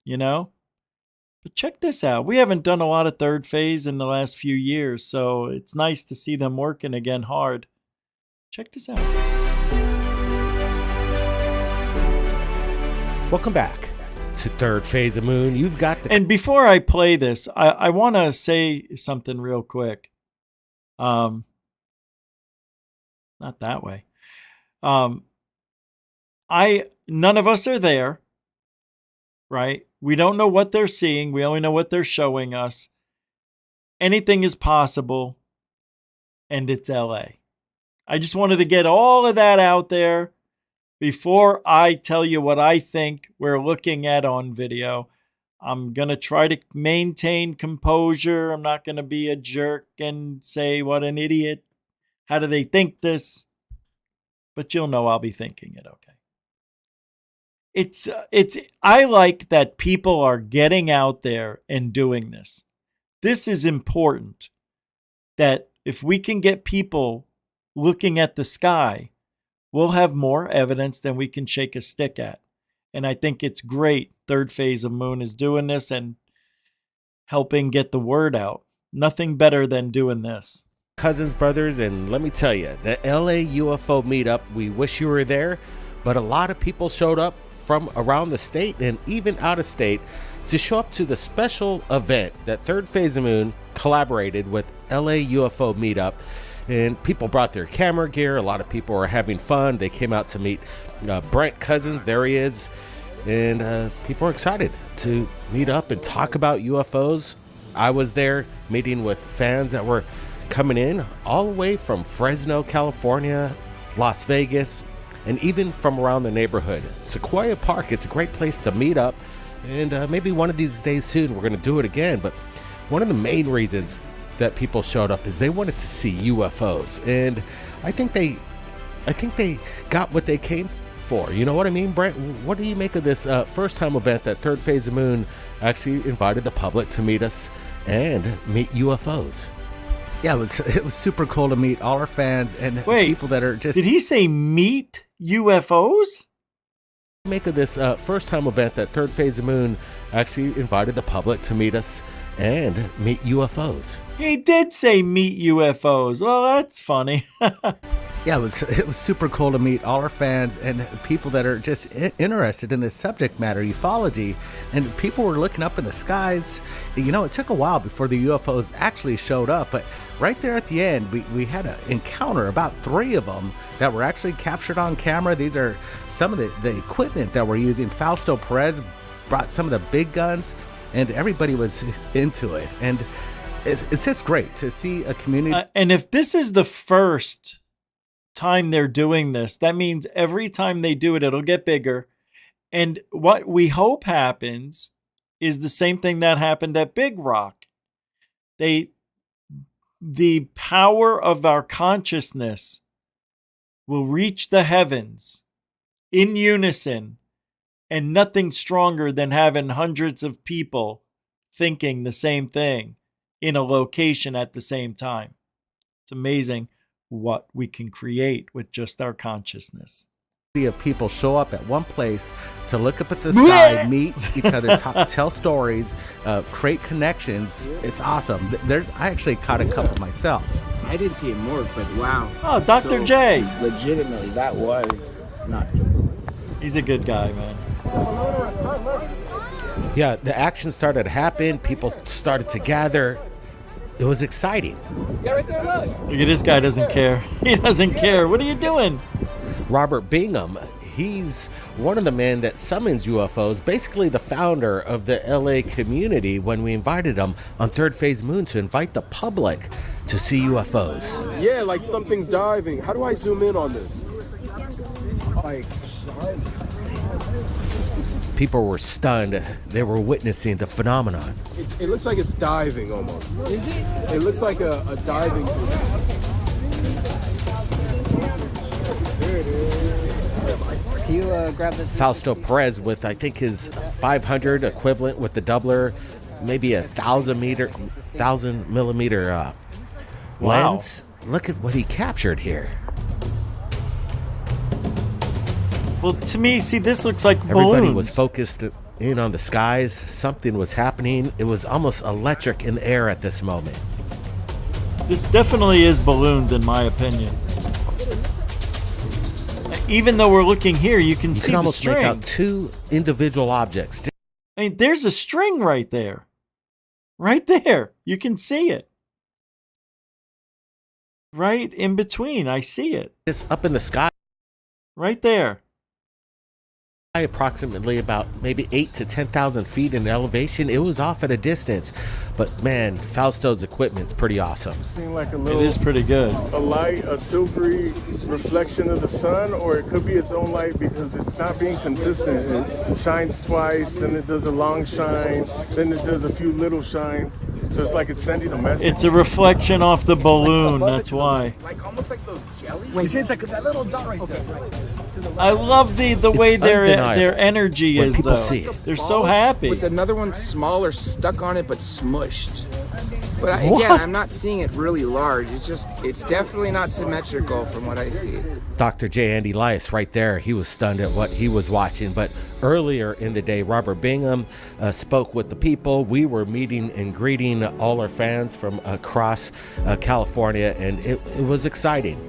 you know? But check this out. We haven't done a lot of third phase in the last few years, so it's nice to see them working again hard. Check this out. Welcome back to Third Phase of Moon. You've got the... And before I play this, I want to say something real quick. Not that way. None of us are there, right? We don't know what they're seeing. We only know what they're showing us. Anything is possible, and it's LA. I just wanted to get all of that out there before I tell you what I think we're looking at on video. I'm going to try to maintain composure. I'm not going to be a jerk and say, what an idiot. How do they think this? But you'll know I'll be thinking it, okay? I like that people are getting out there and doing this. This is important, that if we can get people looking at the sky, we'll have more evidence than we can shake a stick at. And I think it's great Third Phase of Moon is doing this and helping get the word out. Nothing better than doing this. Cousins Brothers, and let me tell you, the LA UFO meetup, we wish you were there, but a lot of people showed up from around the state and even out of state to show up to the special event that Third Phase of Moon collaborated with LA UFO meetup. And people brought their camera gear. A lot of people were having fun. They came out to meet Brent Cousins. There he is. And people are excited to meet up and talk about UFOs. I was there meeting with fans that were coming in all the way from Fresno, California, Las Vegas, and even from around the neighborhood. Sequoia Park, it's a great place to meet up. And maybe one of these days soon, we're going to do it again. But one of the main reasons that people showed up is they wanted to see UFOs. And I think they got what they came for. You know what I mean, Brent? What do you make of this first time event that Third Phase of Moon actually invited the public to meet us and meet UFOs? Yeah, it was super cool to meet all our fans and Wait, people that are just. Did he say meet UFOs? Make of this first time event that Third Phase of Moon actually invited the public to meet us and meet UFOs. He did say meet UFOs. Well, that's funny. Yeah, it was super cool to meet all our fans and people that are just interested in this subject matter, ufology, and people were looking up in the skies. You know, it took a while before the UFOs actually showed up, but right there at the end, we had an encounter, about 3 of them that were actually captured on camera. These are some of the equipment that we're using. Fausto Perez brought some of the big guns, and everybody was into it. And it's just great to see a community. And if this is the first time they're doing this, that means every time they do it, it'll get bigger. And what we hope happens is the same thing that happened at Big Rock. The power of our consciousness will reach the heavens in unison, and nothing stronger than having hundreds of people thinking the same thing in a location at the same time. It's amazing what we can create with just our consciousness. Of people show up at one place to look up at the sky, meet each other, tell stories, create connections. It's awesome. I actually caught a couple myself. I didn't see it morph, but wow. Oh, Dr. J. Legitimately, that was not. He's a good guy, man. Yeah, the action started to happen. People started to gather. It was exciting. Yeah, right there, look. Look at this guy, doesn't care. He doesn't care. What are you doing? Robert Bingham, he's one of the men that summons UFOs, basically the founder of the LA community when we invited him on Third Phase Moon to invite the public to see UFOs. Yeah, like something diving. How do I zoom in on this? Like, people were stunned. They were witnessing the phenomenon. it looks like it's diving almost. Is it? It looks like a diving thing. There it is. Can you grab the... Fausto Perez with, I think, his 500 equivalent with the doubler, maybe a 1,000 millimeter lens. Look at what he captured here. Well, to me, see, this looks like balloons. Everybody was focused in on the skies. Something was happening. It was almost electric in the air at this moment. This definitely is balloons, in my opinion. Even though we're looking here, you can see the almost string. make out 2 individual objects. I mean, there's a string right there. Right there. You can see it. Right in between. I see it. It's up in the sky. Right there. Approximately about maybe 8,000 to 10,000 feet in elevation. It was off at a distance, but man, Fausto's equipment's pretty awesome. Like a little, it is pretty good. A light, a silvery reflection of the sun, or it could be its own light because it's not being consistent. It shines twice, then it does a long shine, then it does a few little shines. So it's like it's sending a message. It's a reflection off the balloon, that's why. Like almost like those jellies. Wait, see, it's like that little dot right there. I love the way their energy is, though. See it. They're so happy. With another one smaller stuck on it, but smushed. But What? again, I'm not seeing it really large. It's definitely not symmetrical from what I see. Dr. J. Andy Elias right there, he was stunned at what he was watching. But earlier in the day, Robert Bingham spoke with the people. We were meeting and greeting all our fans from across California, and it was exciting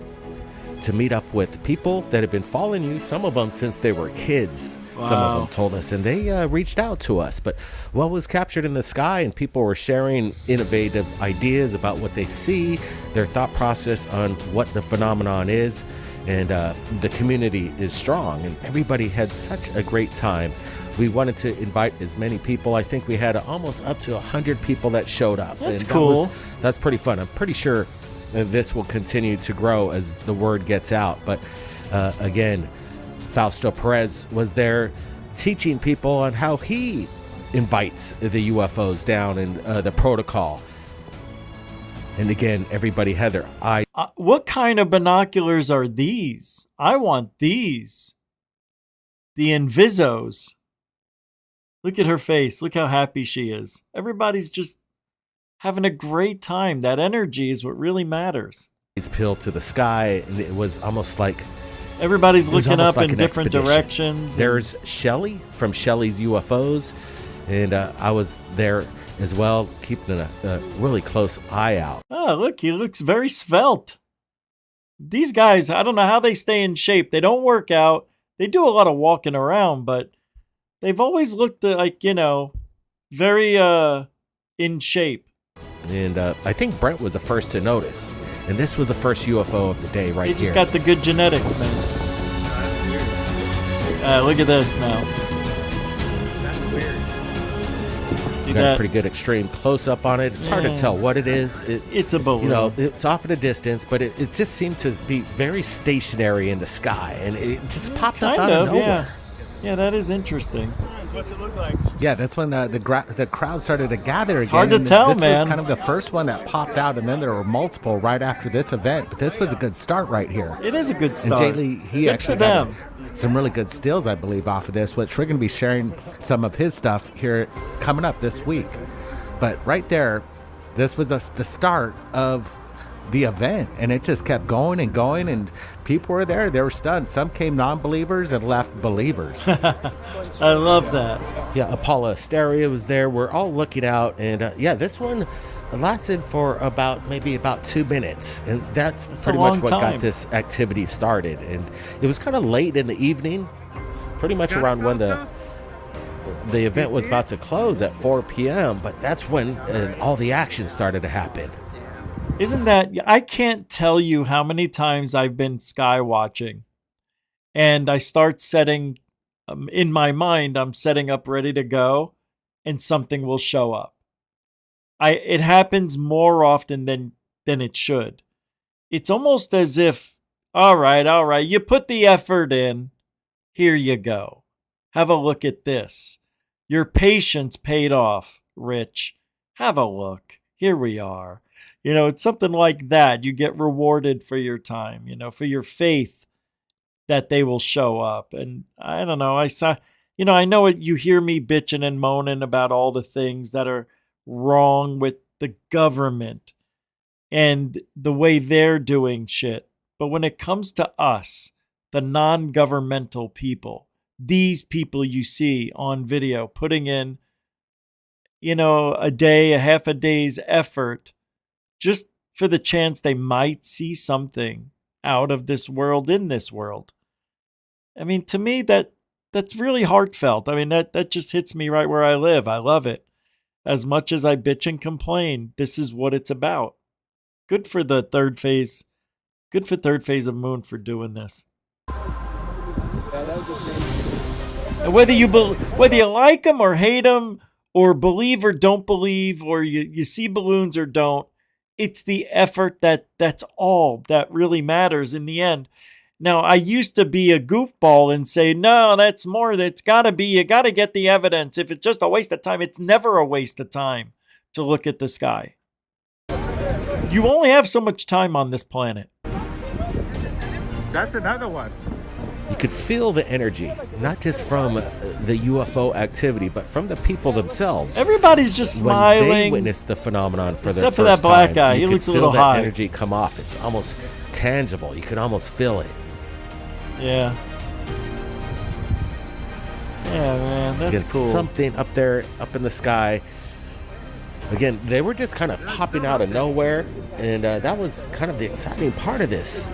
to meet up with people that have been following you, some of them since they were kids. Wow. Some of them told us, and they reached out to us. But what was captured in the sky, and people were sharing innovative ideas about what they see, their thought process on what the phenomenon is, and the community is strong, and everybody had such a great time. We wanted to invite as many people. I think we had almost up to 100 people that showed up. That's and cool. That's pretty fun. I'm pretty sure this will continue to grow as the word gets out. But again, Fausto Perez was there teaching people on how he invites the UFOs down and the protocol. And again, everybody had their eye. What kind of binoculars are these? I want these. The Invisos. Look at her face. Look how happy she is. Everybody's just having a great time. That energy is what really matters. He's peeled to the sky, and it was almost like everybody's looking up like in different directions. There's Shelly from Shelly's UFOs, and I was there as well, keeping a really close eye out. Oh, look, he looks very svelte. These guys, I don't know how they stay in shape. They don't work out. They do a lot of walking around, but they've always looked like, you know, very in shape. And I think Brent was the first to notice. And this was the first UFO of the day right here. They just got the good genetics, man. Look at this now. That's weird. See got that? a pretty good extreme close-up on it. It's hard to tell what it is. It's a balloon. You know, it's off at a distance, but it just seemed to be very stationary in the sky. And it just popped up out of nowhere. Yeah. Yeah, that is interesting. What's it look like? Yeah, that's when the crowd started to gather it's again. Hard to tell, this man. was kind of the first one that popped out, and then there were multiple right after this event. But this was a good start right here. It is a good start. And Jay Lee, he good actually for them. had some really good stills, I believe, off of this, which we're going to be sharing some of his stuff here coming up this week. But right there, this was the start of the event, and it just kept going and going, and people were there. They were stunned. Some came non-believers and left believers. I love that. Yeah, Paula Asteria was there. We're all looking out, and this one lasted for maybe about 2 minutes, and that's pretty much what got this activity started. And it was kind of late in the evening. It's pretty much around when the event was about to close at 4 p.m., but that's when all the action started to happen. Isn't that, I can't tell you how many times I've been sky watching and I start setting, in my mind, I'm setting up ready to go and something will show up. It happens more often than it should. It's almost as if, all right, you put the effort in, here you go. Have a look at this. Your patience paid off, Rich. Have a look. Here we are. You know, it's something like that. You get rewarded for your time, you know, for your faith that they will show up. And I don't know, I know you hear me bitching and moaning about all the things that are wrong with the government and the way they're doing shit. But when it comes to us, the non-governmental people, these people you see on video putting in, you know, a half a day's effort just for the chance they might see something out of this world in this world. I mean, to me, that's really heartfelt. I mean, that just hits me right where I live. I love it. As much as I bitch and complain, this is what it's about. Good for the third phase. Good for third phase of Moon for doing this. And whether you like them or hate them or believe or don't believe or you see balloons or don't, it's the effort that's all that really matters in the end. Now, I used to be a goofball and say, no, that's more. That's got to be, you got to get the evidence. If it's just a waste of time, it's never a waste of time to look at the sky. You only have so much time on this planet. That's another one. You could feel the energy, not just from the UFO activity, but from the people themselves. Everybody's just smiling. When they witnessed the phenomenon for Except the for first that black time, guy. He looks a little high. You could feel that energy come off. It's almost tangible. You can almost feel it. Yeah. Yeah, man, that's cool. Something up there, up in the sky. Again, they were just kind of popping out of nowhere, and that was kind of the exciting part of this.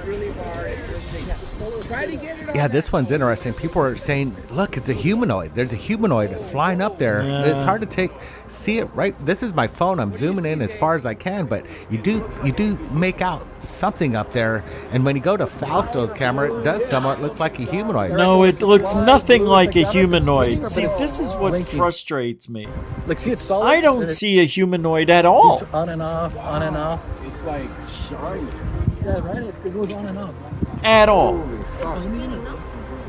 Yeah, this one's interesting. People are saying, look, it's a humanoid. There's a humanoid flying up there. Yeah. It's hard to see it right. This is my phone. I'm zooming in as far as I can, but you do make out something up there. And when you go to Fausto's camera, it does somewhat look like a humanoid. No, it looks nothing like a humanoid. See, this is what frustrates me. Like, see, it's solid. I don't see a humanoid at all. On and off, on and off. It's like shiny. Yeah, right? It goes on and off. At all.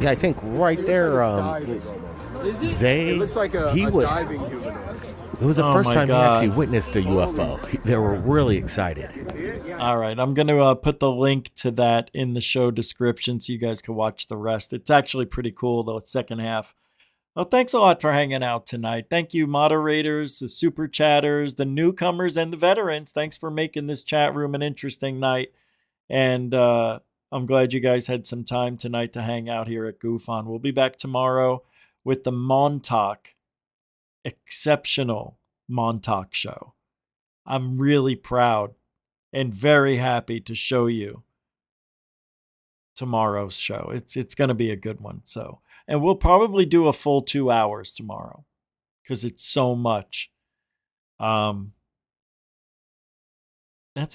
Yeah, I think right there, Zay, it looks like a diving humanoid. It was the first time he actually witnessed a UFO. They were really excited. All right, I'm going to put the link to that in the show description so you guys can watch the rest. It's actually pretty cool, the second half. Well, thanks a lot for hanging out tonight. Thank you, moderators, the super chatters, the newcomers, and the veterans. Thanks for making this chat room an interesting night. And I'm glad you guys had some time tonight to hang out here at Goof On. We'll be back tomorrow with the Montauk, exceptional Montauk show. I'm really proud and very happy to show you tomorrow's show. It's going to be a good one. So, and we'll probably do a full 2 hours tomorrow because it's so much. That's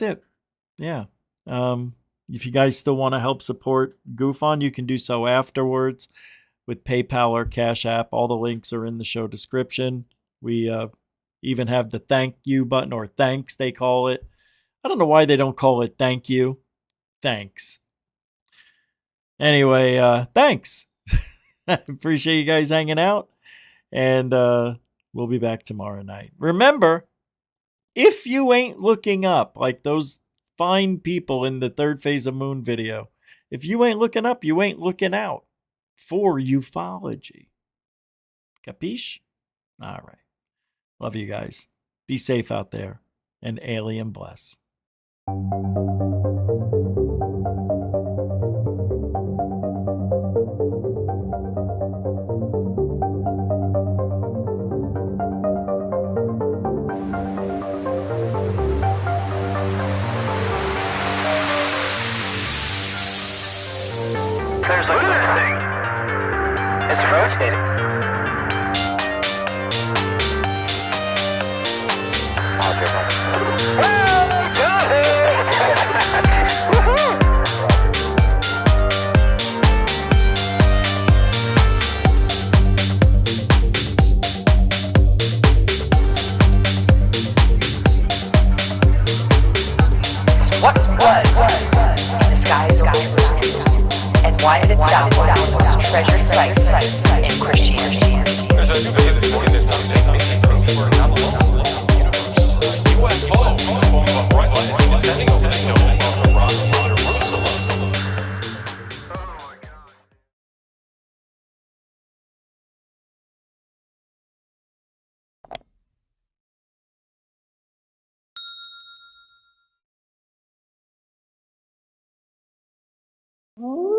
it. Yeah. If you guys still want to help support Goof On, you can do so afterwards with PayPal or Cash App. All the links are in the show description. We even have the thank you button, or thanks they call it. I don't know why they don't call it thank you. Thanks. Anyway, thanks. I appreciate you guys hanging out. And we'll be back tomorrow night. Remember, if you ain't looking up, like those fine people in the Third Phase of Moon video, if you ain't looking up, you ain't looking out for ufology. Capiche? All right. Love you guys. Be safe out there. And alien bless. There's a lunar thing. It's rotating. What was in the skies of mysteries, and why did it sound one of the most treasured sites in Christianity? There's a new bit that's making proof for UFO in the form of a bright light descending over the dome of the rock of Jerusalem. Ooh.